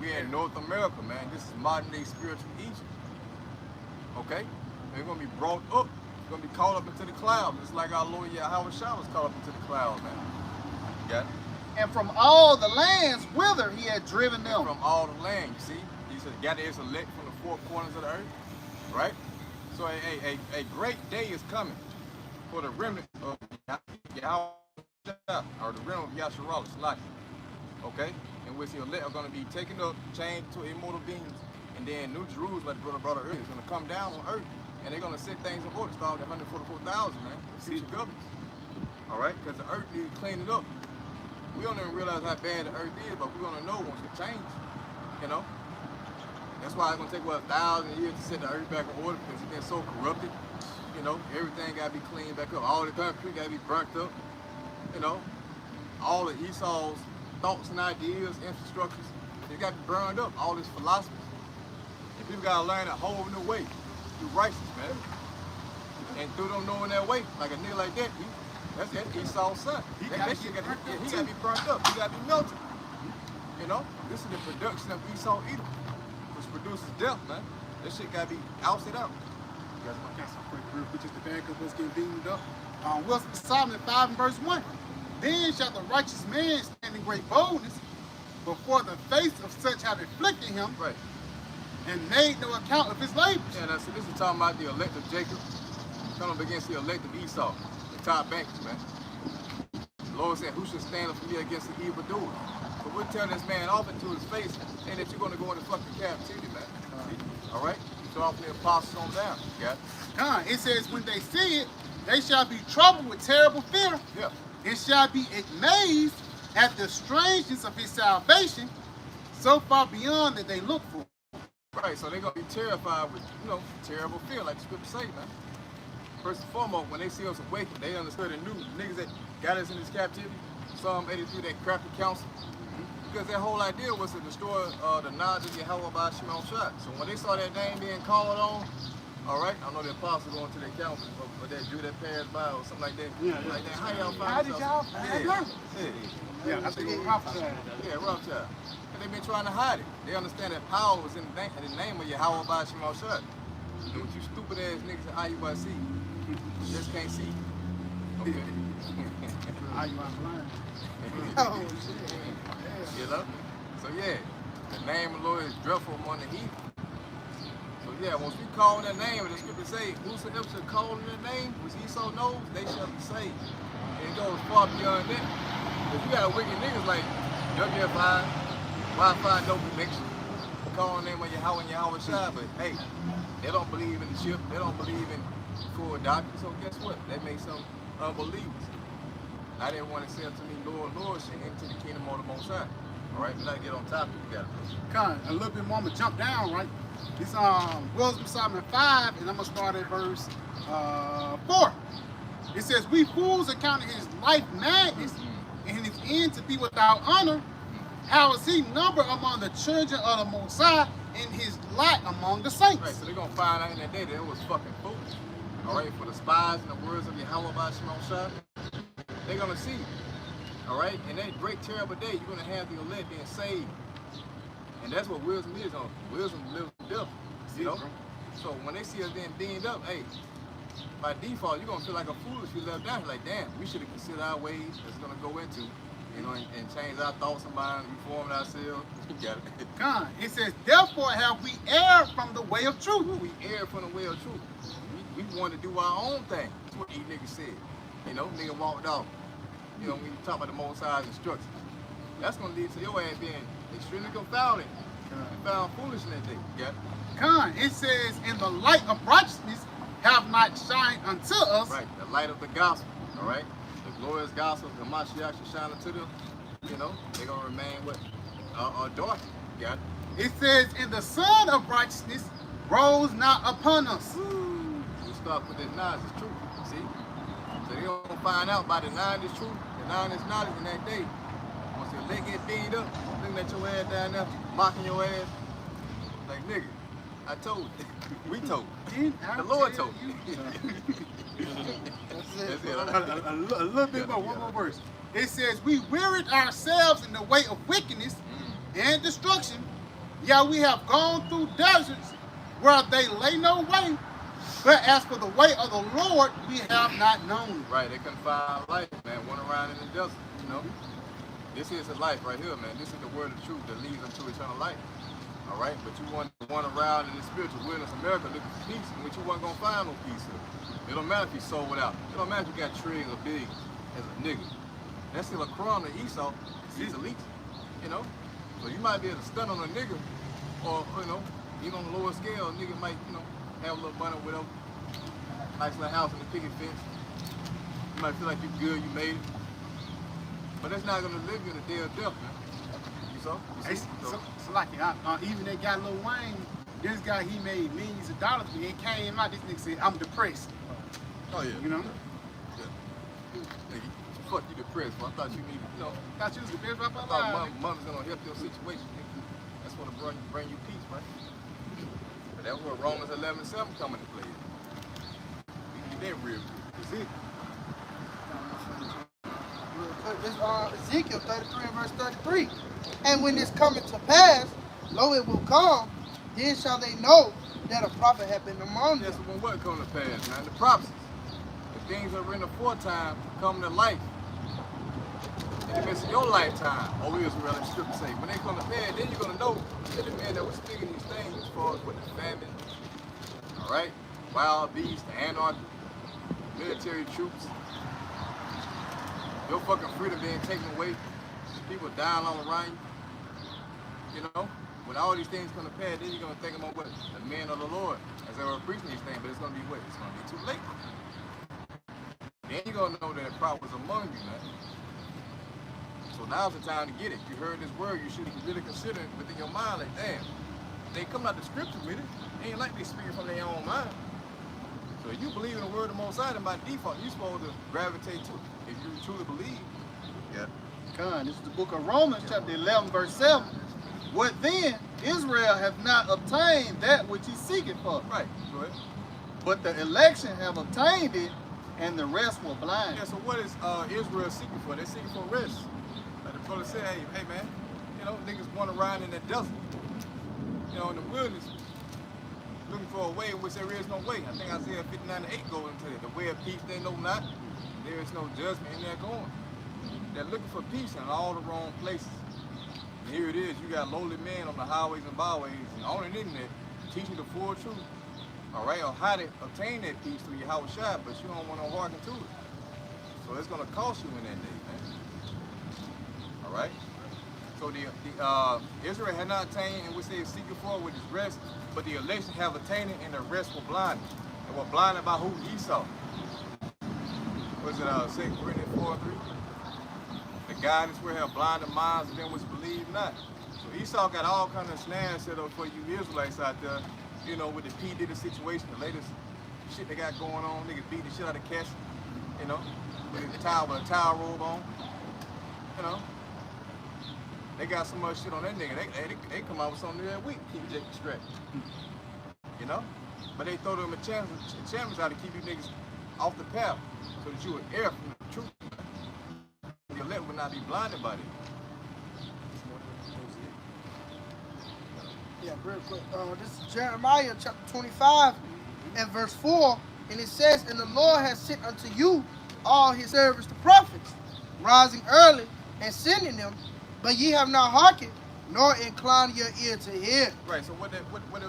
We in North America, man. This is modern day spiritual Egypt. Okay? They're going to be brought up. Going to be caught up into the clouds, just like our Lord YAHAWASHI was caught up into the clouds, man. Got it? And from all the lands whither he had driven them. From all the land, you see? He said, gather his elect from the four corners of the earth, right? So a great day is coming for the remnant of YAHAWASHI, or the remnant of YAHAWASHI, okay? In which the elect are going to be taken up, changed to immortal beings, and then New Jerusalem, like the brother earlier, is going to come down on earth. And they're going to set things in order, start with 144,000, man, future governments. All right? Because the earth needs to clean it up. We don't even realize how bad the earth is, but we're going to know once it changes, you know? That's why it's going to take, what, 1,000 years to set the earth back in order, because it's been so corrupted. You know, everything got to be cleaned back up. All the concrete got to be burnt up, you know? All of Esau's thoughts and ideas, infrastructures, they got to be burned up, all this philosophy. And people got to learn a whole new way. Through righteous, man. And through them knowing their way, like a nigga like that, that's Esau's son. He got to be burnt up. He got to be melted. You know, this is the production of Esau Edom, which produces death, man. This shit got to be ousted out. I got some quick real quick just to back up what's getting beamed up. Psalm 5 and verse 1. Then shall the righteous man stand in great boldness before the face of such have afflicted him. Right. And made no account of his labors. Yeah, now, so this is talking about the elect of Jacob coming up against the elect of Esau, the top bankers, man. The Lord said, who should stand up for me against the evildoer? But we're telling this man off into his face, and that you're going to go into fucking captivity, man. All right? So off the apostles on down. Got it? It says, when they see it, they shall be troubled with terrible fear. Yeah. And shall be amazed at the strangeness of his salvation, so far beyond that they look for. Right, so they're going to be terrified with, you know, terrible fear, like the scripture say, man. First and foremost, when they see us awaken, they understood and knew niggas that got us in this captivity, Psalm 83, that crafty counsel, because their whole idea was to destroy the knowledge of YAHAWAH by Shimon Shot. So when they saw that name being called on, all right, I know the apostles going to their council, but that Jew that passed by or something like that. Yeah. Like that. How y'all find How did y'all find out? Yeah, I think it's RAWCHAA. Yeah, RAWCHAA. And they've been trying to hide it. They understand that power was in the name of YAHAWAH by Shimon Shot. And what you stupid ass niggas at IUIC just can't see. Okay. IUIC blind. Oh, shit. You know? So yeah, The name of the Lord is dreadful among the heathen. So yeah, once we call in that name, the scripture say, whosoever shall call in that name, which he so knows, they shall be saved. And it goes far beyond that. Because you got wicked niggas like WFI, Wi-Fi no connection, calling the name of Yahawah and YAHAWASHI, but hey, they don't believe in the ship, they don't believe in full doctrine, so guess what? They make some unbelievers. I didn't want to say unto me, Lord, Lord, shall enter the kingdom of the Most High. All right, we gotta get on top of it. Kind a little bit more. I'm gonna jump down, right? It's Wisdom Psalm 5, and I'm gonna start at verse 4. It says, "We fools accounted his life madness, and his end to be without honor. How is he numbered among the children of the Most High, and his lot among the saints?" Right, so they're gonna find out in that day that it was fucking foolish. All right, for the spies and the words of YAHAWASHI, they're gonna see. All right, and that great terrible day, you're gonna have the elect being saved, and that's what wisdom is. On wisdom lives in death, you know. So when they see us being beamed up, hey, by default, you're gonna feel like a fool if you left down. You're like, damn, we should have considered our ways that's gonna go into, you know, and change our thoughts and minds, reform ourselves. Got it. God, it says, "Therefore have we erred from the way of truth." We erred from the way of truth. We want to do our own thing. That's what these niggas said. You know, nigga walked off. You know, when you talk about the Most High's instructions, that's gonna lead to your ass being extremely confounded. You found foolish in that day. Got it? God, it says, "In the light of righteousness have not shined unto us." Right, the light of the gospel. All right, the glorious gospel, the Mashiach shall shine unto them. You know, they're gonna remain what dark. Got it? It says, "In the sun of righteousness rose not upon us." We start with this knowledge is truth. See? So they're gonna find out by denying this truth, denying this knowledge in that day. Once your leg get beat up, looking at your ass down there, mocking your ass, like nigga, I told you. We told you. The Lord told you. That's it. A little bit more, one more verse. It says, "We wearied ourselves in the way of wickedness and destruction. Yeah, we have gone through deserts where they lay no way. But as for the way of the Lord, we have not known." Right, they couldn't find life, man. Went around in the desert, you know. This is the life right here, man. This is the word of truth that leads unto eternal life. All right, but you want to run around in the spiritual wilderness America looking for peace, in which you weren't gonna find no peace here. It don't matter if you sold it out. It don't matter if you got trillions of billions as a nigga. That's still a crumb to Esau. He's elite, you know. So you might be able to stun on a nigga, or you know, even on the lower scale, a nigga might, you know, have a little money with him, nice little house in the picket fence. You might feel like you're good, you made it, but that's not gonna live you in the day of death, man. You saw? You see? So like, even that guy Lil Wayne, this guy, he made millions of dollars, but it came out, this nigga said, "I'm depressed." Oh yeah. You know? Yeah. Nigga, fuck you depressed, bro. I thought you needed, you know. Thought you was depressed I about thought life. mother's gonna help your situation, nigga. That's gonna bring you peace, right? But that's where Romans 11:7 come into play. We can get that real quick. That's it. It's Ezekiel 33 and verse 33. "And when this cometh to pass, lo, it will come, then shall they know that a prophet hath been among Yes, them." when what come to pass, man? The prophecies. The things that were written aforetime come to life. In the midst of your lifetime, O Israel, the scripture say, when they come to pass, then you're gonna know that the man that was speaking these things as far as with the famine, all right, wild beasts, the anarchy, military troops, your fucking freedom being taken away, people dying all around you, you know? When all these things come to pass, then you're gonna think about what? The men of the Lord, as they were preaching these things, but it's gonna be what? It's gonna be too late. Then you're gonna know that the prophet was among you, man. So now's the time to get it. You heard this word, you should really consider it within your mind, like, damn, they come out the scripture with it. It ain't like they speaking from their own mind. So if you believe in the word of the Most High, then by default, you're supposed to gravitate to it. If you truly believe. Yeah. God, this is the book of Romans, chapter 11, verse 7. "What then? Israel hath not obtained that which he seeketh for. Right. Go ahead. But the election have obtained it, and the rest were blind." Yeah, so what is Israel seeking for? They're seeking for rest. Like the brother said, hey man, you know, niggas want to ride in the desert. You know, in the wilderness, looking for a way in which there is no way. I think Isaiah 59:8 goes into it. The way of peace they know not. There is no judgment in their going. They're looking for peace in all the wrong places. here it is, you got lowly men on the highways and byways and on the internet teaching the full truth, all right, or how to obtain that peace through YAHAWASHI, but you don't want to hearken to it. So it's going to cost you in that day, man. All right? So the Israel had not attained in which they seek for with his rest, but the election have attained it, and the rest were blinded. And were blinded by who? Esau. Was it 2 Corinthians 4:3? The God is where have blinded minds of them which believe not. So Esau got all kind of snares set up for you Israelites out there, you know, with the P. Diddy situation, the latest shit they got going on. Niggas beat the shit out of Cass, you know, with a towel robe on, you know. They got so much shit on that nigga. They come out with something every week, keep Jake straight, you know. But they throw them a challenge out to keep you niggas off the path, so that you would err from the truth. The elect would not be blinded by it. Yeah, real quick. This is Jeremiah chapter 25 and verse 4. And it says, and the Lord has sent unto you all his servants the prophets, rising early and sending them, but ye have not hearkened, nor inclined your ear to hear. Right, so what is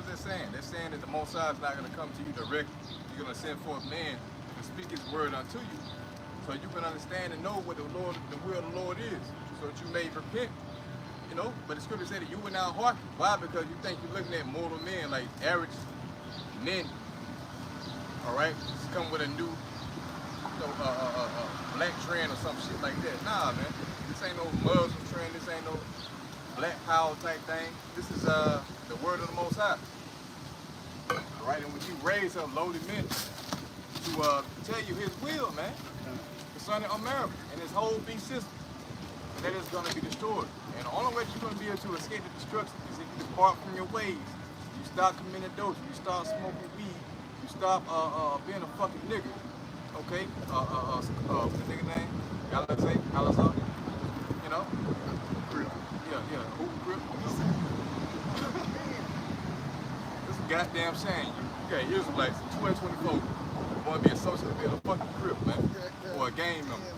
that saying? They're saying that the Most High is not going to come to you directly. You're going to send forth men to speak his word unto you, so you can understand and know what the will of the Lord is, so that you may repent. You know, but the scripture said that you will not hearken. Why? Because you think you're looking at mortal men, like average men. All right, just come with a new, black trend or some shit like that. Nah, man, this ain't no Muslim trend. This ain't no black power type thing. This is the word of the Most High. All right, and when you raise up lowly men to tell you his will, man, concerning America and his whole beast system, and that is going to be destroyed. And the only way you're going to be able to escape the destruction is if you depart from your ways. You stop committing adultery. You start smoking weed. You stop being a fucking nigga. Okay? What's the nigga name? Halal. You know? Yeah. Hooping grip. This is a goddamn shame. You got Israelites in 2024 want to be associated with a fucking crip, man. Or a gang member.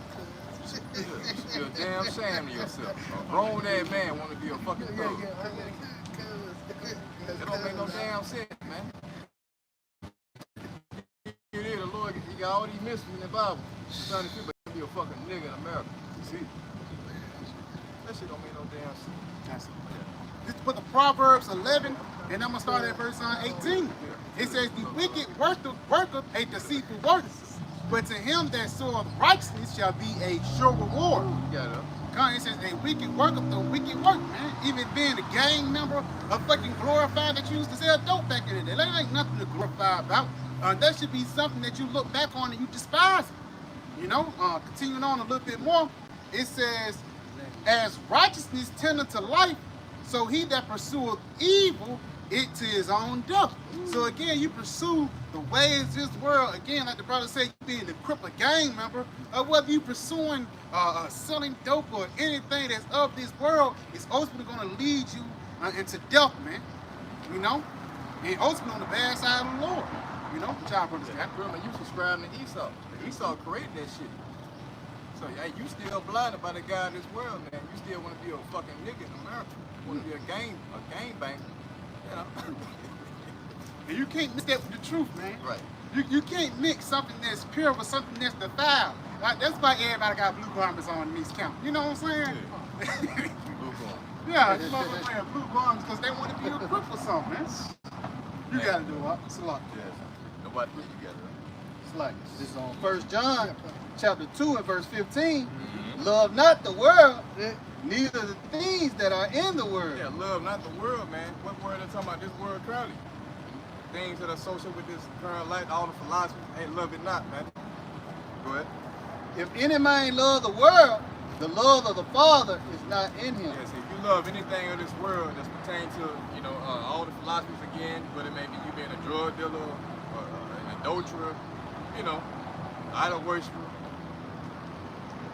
You should be a damn shame to yourself. A grown ass man want to be a fucking thug. That don't make no damn sense, man. Here it is, the Lord, he got all these mysteries in the Bible. He's trying to people to be a fucking nigga in America. See? That shit don't make no damn sense. Just put the Proverbs 11, and I'm going to start at verse 18. It says, the wicked worketh a deceitful work, but to him that soweth righteousness shall be a sure reward. It says a wicked worketh the wicked work, man. Even being a gang member, a fucking glorified that you used to sell dope back in the day. That ain't nothing to glorify about. That should be something that you look back on and you despise it. You know, continuing on a little bit more, it says, as righteousness tendeth to life, so he that pursueth evil, it to his own death. So again, you pursue the ways of this world. Again, like the brother said, you being the crippled gang member, or whether you pursuing selling dope or anything that's of this world, it's ultimately going to lead you into death, man. You know, and ultimately on the bad side of the Lord. You know, what y'all brothers got? Remember, you subscribing to Esau. Esau created that shit. So hey, you still blinded by the God of this world, man. You still want to be a fucking nigga in America. You want to be a gang banger. You know. And you can't mix that with the truth, man. Right. You can't mix something that's pure with something that's defiled. Like, that's why everybody got blue garments on in these camps. You know what I'm saying? Yeah. Blue garments. Yeah, you know what I'm saying? Blue garments because they want to be a crip or something, man. You gotta do it. It's a lot. Yes. Nobody put together. It's like this is on 1 John chapter 2 and verse 15. Love not the world, neither the things that are in the world. Yeah, love not the world, man. What word are they talking about? This world crowded. Things that are associated with this current life, all the philosophy, ain't love it not, man. Go ahead. If any man love the world, the love of the Father is not in him. Yes, if you love anything of this world that's pertaining to, you know, all the philosophies again, whether it may be you being a drug dealer, or an adulterer, you know, idol worshiper,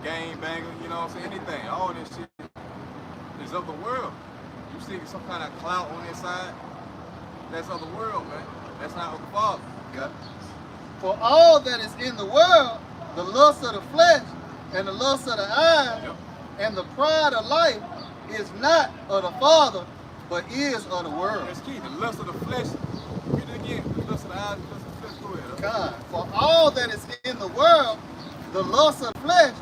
gang banger, you know what I'm saying, anything, all this shit is of the world. You see some kind of clout on their side, that's of the world, man. That's not of the Father. Yeah. For all that is in the world, the lust of the flesh, and the lust of the eyes, and the pride of life, is not of the Father, but is of the world. That's key. The lust of the flesh. Read it again. The lust of the eyes, the lust of the flesh. Go ahead. God, for all that is in the world, the lust of the flesh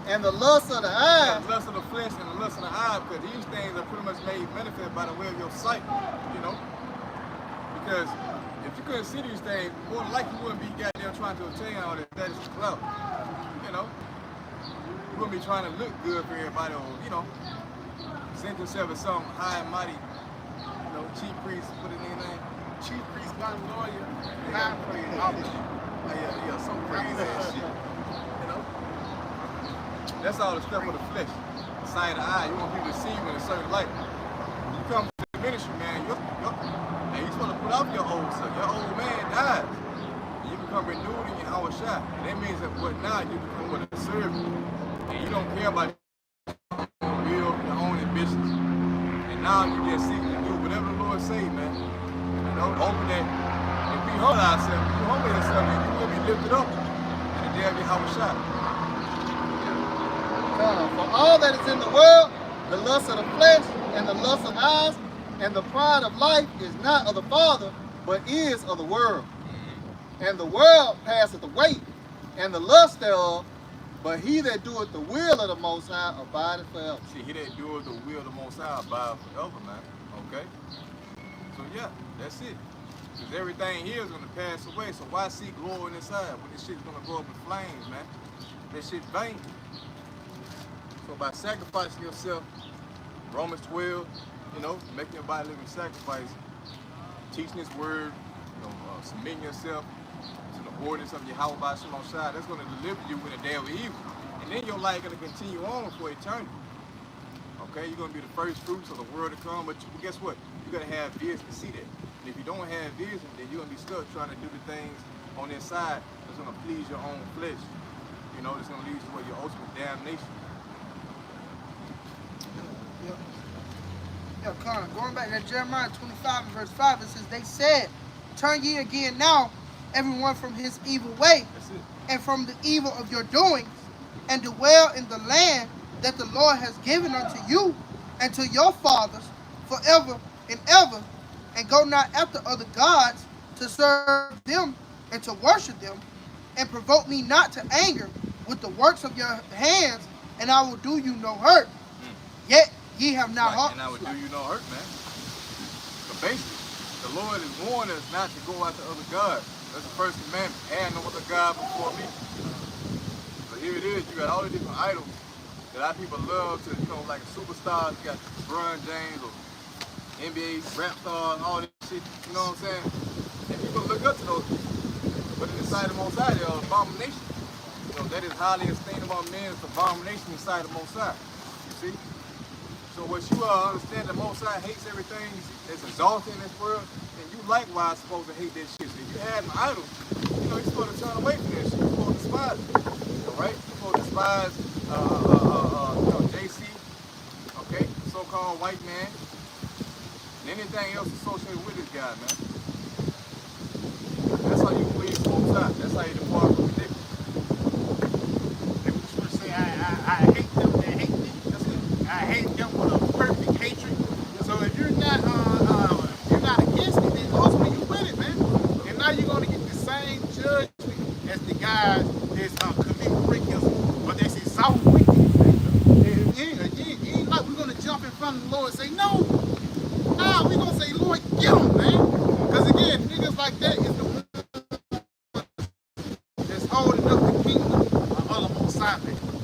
and the lust of the eyes. The lust of the flesh and the lust of the eye, because these things are pretty much made manifest by the way of your sight, you know? Because if you couldn't see these things, more than likely you wouldn't be goddamn trying to obtain all that status and clout, you know? You wouldn't be trying to look good for everybody or, you know, present yourself as some high and mighty, you know, chief priest, put it in there. Chief priest, gun lawyer, Yeah, yeah, some crazy ass shit. You know? That's all the stuff of the flesh. The sight of the eye. You want people to see you in a certain light. You come to the ministry, man, you're supposed to put off your old self. Your old man dies. And you become renewed in YAHAWASHI. And that means that what now you become what a servant. And you don't care about your will, your own ambitions. And now you just seek to do whatever the Lord say, man. You know, hoping that if we humble ourselves, if you humble yourself, then you will be lifted up in the day of YAHAWASHI. For all that is in the world, the lust of the flesh and the lust of eyes and the pride of life is not of the Father, but is of the world. And the world passeth away, and the lust thereof, but he that doeth the will of the Most High abideth forever. See, he that doeth the will of the Most High abide forever, man. Okay? So yeah, that's it. Because everything here is going to pass away, so why seek glory inside when this shit's going to go up in flames, man? That shit vain. So by sacrificing yourself, Romans 12, you know, making your body living sacrifice, teaching His word, you know, submitting yourself to the ordinance of YAHAWAH BAHASHAM, that's going to deliver you in the day of evil. And then your life going to continue on for eternity. Okay, you're going to be the first fruits of the world to come, but guess what? You're going to have vision to see that. And if you don't have vision, then you're going to be stuck trying to do the things on this side that's going to please your own flesh. You know, it's going to lead you to your ultimate damnation. Yeah, Con, going back to Jeremiah 25 and verse 5, it says, they said, turn ye again now, everyone from his evil way, and from the evil of your doings, and dwell in the land that the Lord has given unto you and to your fathers forever and ever, and go not after other gods to serve them and to worship them, and provoke me not to anger with the works of your hands, and I will do you no hurt. Yet ye have not heart. And I would do you no hurt, man. So basically, the Lord has warned us not to go after other gods. That's the first commandment. And no other God before me. So here it is. You got all these different idols that our people love to, you know, like superstars. You got LeBron James or NBA rap stars, all this shit. You know what I'm saying? And people look up to those people. But in the sight of the Most High, they're an abomination. You know, that is highly esteemed among men. It's an abomination in the sight of the Most High. You see? So what you understand, the Most High hates everything that's exalted in this world, and you likewise supposed to hate that shit. So if you have an idol, you know, you're supposed to turn away from that shit. You're supposed to despise it. All right? You're supposed to despise, you know, JC, okay, so-called white man, and anything else associated with this guy, man. That's how you please the Most High. That's how you depart from ridiculous. They would say, I hate them that hate me. That's it. I hate them with a perfect hatred. So if you're not against it, then ultimately you win it, man. And now you're gonna get the same judgment as the guys that's committing racism, but that's exalted wickedness. And you ain't like we're gonna jump in front of the Lord and say no. Nah, we're gonna say, Lord, get them, man. Because again, niggas like that is the one that's holding up the kingdom of other Messiah.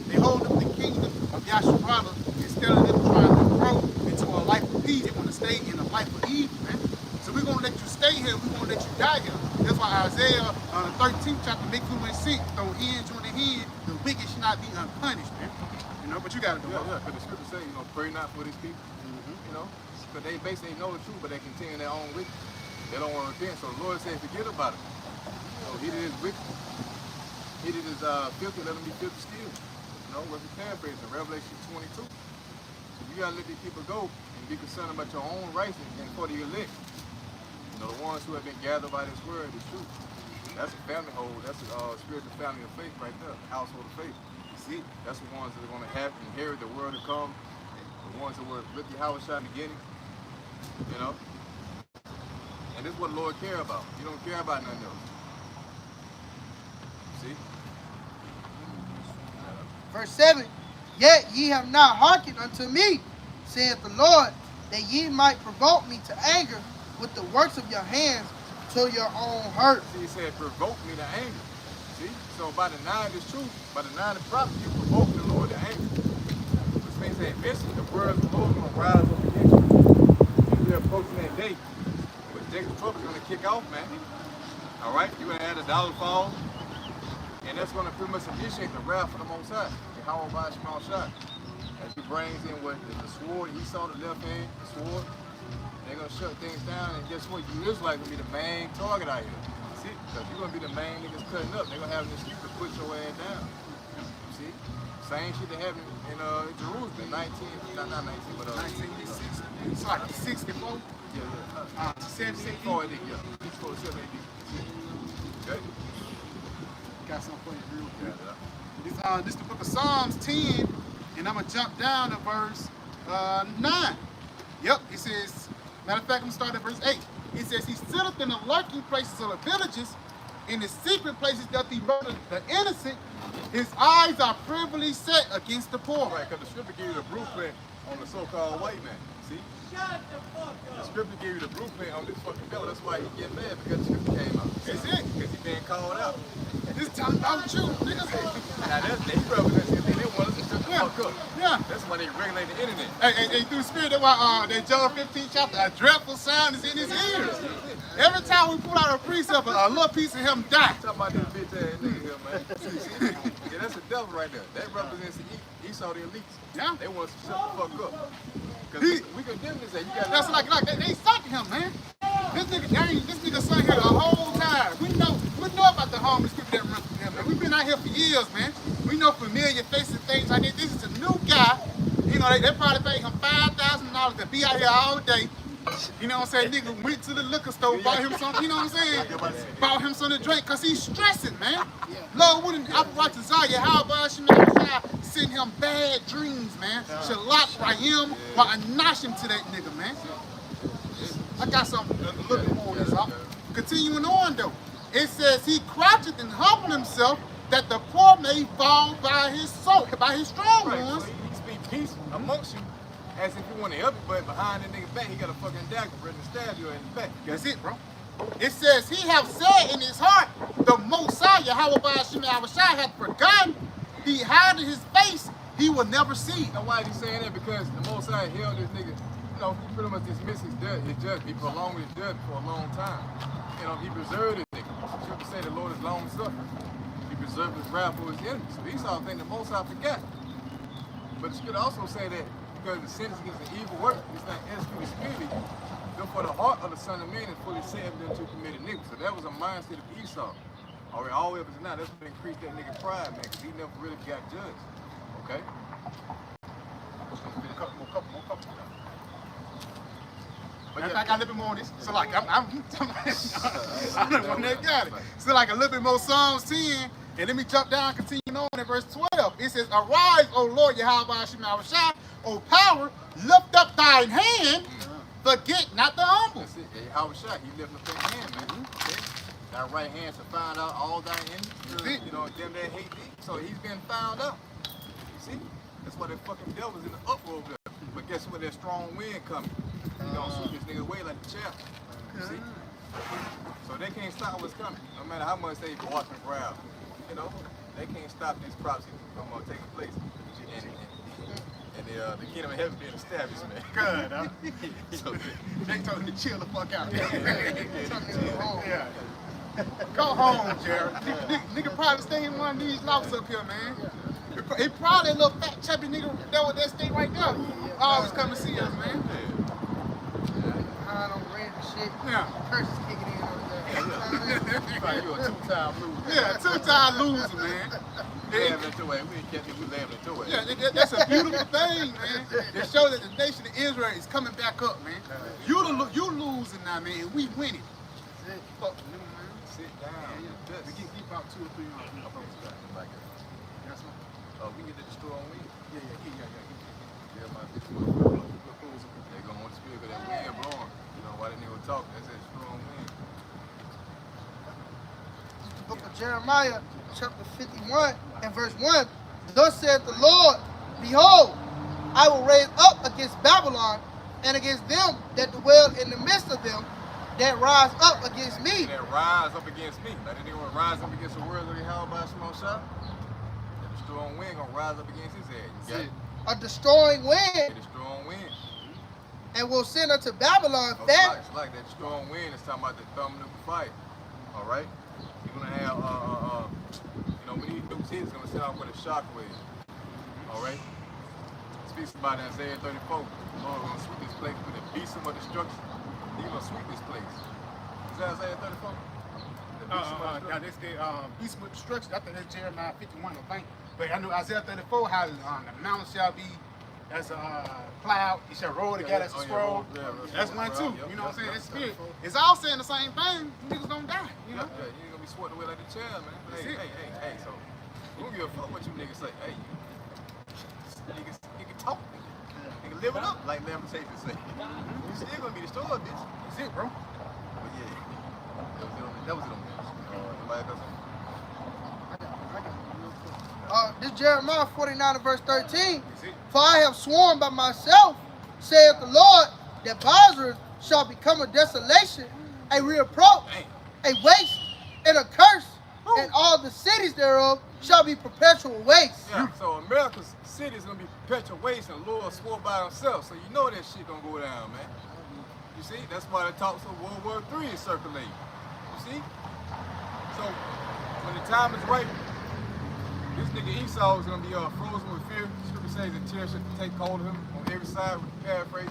They hold up the kingdom of Yahshua instead of them trying to grow into a life of peace. They want to stay in a life of evil, man. So we're going to let you stay here. We're going to let you die here. That's why Isaiah 13th chapter, make you and sick, throw hands on the head, the wicked should not be unpunished, man. You know, but you got to do it. Yeah, because the scripture says, you know, pray not for these people, you know, because they basically know the truth, but they continue their own wickedness. They don't want to repent. So the Lord said, forget about it. So he did his wicked. He did his filthy, let him be filthy still. You know, what's the paraphrase in Revelation 22. So you got to let these people go and be concerned about your own rights and for the elect. You know, the ones who have been gathered by this word, the truth. That's a family hold. That's a spiritual family of faith right there, household of faith. See, that's the ones that are going to have inherit the world to come. The ones that were with YAHAWASHI in the beginning, you know. And this is what the Lord cares about. He don't care about nothing else. See? Verse 7, yet ye have not hearkened unto me, saith the Lord, that ye might provoke me to anger with the works of your hands to your own hurt. See, he said, provoke me to anger. See? So by denying this truth, by denying the prophet, you provoke the Lord to anger. Which means that eventually the word of the Lord is going to rise up against you. You're approaching that day. But Jacob's trouble is going to kick off, man. All right? You're going to have the dollar fall. And that's going to pretty much initiate the wrath of the Most High. YAHAWASHI. As he brings in what the sword, he saw the left hand, the sword. They're going to shut things down, and guess what? You Israelites going to be the main target out here. See? Because you're going to be the main niggas cutting up. They're going to have an excuse to put your ass down. See? Same shit that happened in Jerusalem, 1960. It's like 64. Yeah. 74. Yeah. 47 AD. Okay? Got something for you real quick. This is the book of Psalms 10, and I'm going to jump down to verse 9. Yep, it says, matter of fact, I'm going to start at verse 8. It says, he sitteth in the lurking places of the villages, in the secret places doth he murder the innocent. His eyes are privily set against the poor. Right, because the scripture gives you the blueprint on the so-called white man. See? The scripture gave you the blueprint on this fucking fellow. That's why he get mad, because the scripture came out. That's it. Because he being called out. This time about you, niggas. Now that's they represent it. They want us to shut the fuck up. Yeah. That's why they regulate the internet. Hey, through the spirit, that's why that John 15 chapter, a dreadful sound is in his ears. Every time we pull out a precept, a little piece of him die. Talking about this bitch ass nigga here, man. Yeah, that's the devil right there. That represents the Esau, the elites. Yeah. They want us to shut the fuck up. Because we condemn this. That's like they sucking him, man. This nigga sat here the whole time. We know about the homeless people that run from him, man. We've been out here for years, man. We know familiar faces and things like this. This is a new guy. You know, they probably paid him $5,000 to be out here all day. You know what I'm saying? Nigga went to the liquor store, bought him something, you know what I'm saying? Bought him something to drink, because he's stressing, man. Lord, wouldn't RAWCHAA, YAHAWASHI, send him bad dreams, man. Shalak Rahim, wa Anashim to that nigga, man. I got something a little bit more on this, huh? Continuing on, though. It says, he croucheth and humbled himself, that the poor may fall by his soul, by his strong ones. So he speak peace amongst you. As if you want to help him, but behind that nigga back, he got a fucking dagger ready to stab you in the back. That's it, bro. It says, he have said in his heart, the Most High, YAHAWASHI, hath forgotten. He hided his face, he will never see. Now why is he saying that? Because the Most High held this nigga, you know, he pretty much dismissed his judgment. He prolonged his judgment for a long time. You know, he preserved this nigga. The scripture say the Lord is long suffering. He preserved his wrath for his enemies. So Esau think the Most High forgot. But the scripture also say that because the sentence against the evil work is not executed speedily, therefore the heart of the Son of Man is fully set them to commit iniquity. So that was a mindset of Esau. All the way up to now, that's what increased that nigga pride, man, because he never really got judged. Okay? A couple more. But yeah, I got a little bit more on this. So like, I'm the one that got it. So like a little bit more Psalms 10, and let me jump down, continue on in verse 12. It says, arise, O Lord, YAHAWASHI, O power, lift up thine hand, forget not the humble. That's it. YAHAWASHI, he lifted up that hand, man. Okay? That right hand to find out all thy enemies, you know, them that hate thee. So he's been found out. You see? That's why that fucking devil's in the uproar over there. But guess what? That strong wind coming. He's gonna sweep this nigga away like a chaff. You see? So they can't stop what's coming. No matter how much they bark and growl. You know? They can't stop this prophecy from taking place. And the kingdom of heaven being established, man. Good, huh? So, They told him to chill the fuck out. Go home, Jared. Nigga probably stay in one of these lofts up here, man. He probably a little fat, chubby nigga that stay right there. Always come to see us, man. Behind on rent and shit. Yeah. Curses kicking in over there. you a two-time loser. Yeah, two-time loser, man. We laughing at your way. We ain't catching, we laughing at your way. Yeah, that's a beautiful thing, man. It shows that the nation of Israel is coming back up, man. You losing now, man, and we winning. Fuck them, man. Sit down. We keep about 2 or 3 on. Like it. That's one. Oh, we get to the store on weed? Yeah. Yeah, my bitch. Jeremiah chapter 51 and verse 1. Thus saith the Lord, behold, I will raise up against Babylon and against them that dwell in the midst of them that rise up against me. That rise up against me. Like they gonna rise up against the world of YAHAWASHI. That destroying wind gonna rise up against his head. You got it? A destroying wind. A destroying wind. And will send unto Babylon it's like that strong wind is talking about the thermonuclear fire. All right? You're going to have, when these nukes hit, it's going to set off with a shock wave. All right? It speaks about Isaiah 34. The Lord going to sweep this place with a besom of destruction. He's going to sweep this place. Is that Isaiah 34? Now that's the beast with destruction. I think that's Jeremiah 51, I think. But I know Isaiah 34 how the mountain shall be as a cloud, it shall roll together as a scroll. That's one too. You know what I'm saying? That's spirit. It's all saying the same thing. Niggas don't die. You know? Yeah, you ain't gonna be swept away like the chair, man. Hey, so we don't give a fuck what you niggas say. Hey, niggas talk. Nigga live it up like Lamentation say. You still gonna be destroyed, bitch. That's it, bro. But yeah, that was it on this. Nobody else? This Jeremiah 49 and verse 13. For I have sworn by myself, saith the Lord, that Bozrah shall become a desolation, a reproach, a waste, and a curse, and all the cities thereof shall be perpetual waste. Yeah, so America's city is gonna be perpetual waste, and the Lord swore by himself. So you know that shit gonna go down, man. You see, that's why the talks of World War III is circulating. You see? So when the time is right, this nigga Esau is gonna be frozen with fear. Scripture says that terror should take hold of him on every side, with paraphrase.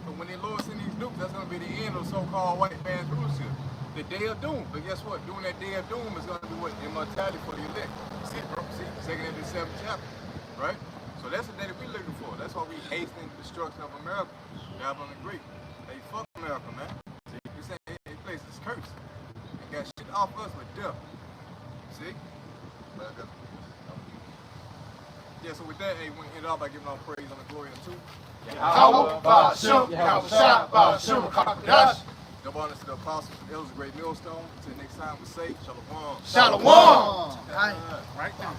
But when the Lord send these nukes, that's gonna be the end of so-called white man's rulership. The day of doom. But guess what? During that day of doom is gonna be what? Immortality for the elect. See, bro? See, 2nd and 7th chapter. Right? So that's the day that we're looking for. That's why we hasten the destruction of America. God on the Greek. Hey, fuck America, man. See, you're saying this place is cursed. They got shit off us with death. See? Yeah, so with that, hey, we want to end off by giving all praise on the glory unto YAHAWAH, BAHASHAM, YAHAWASHI, BAHASHAM, QADASH. Double honors to the apostles and elders of Great Millstone. Until next time, we say Shalom. Shalom. Right. Right now.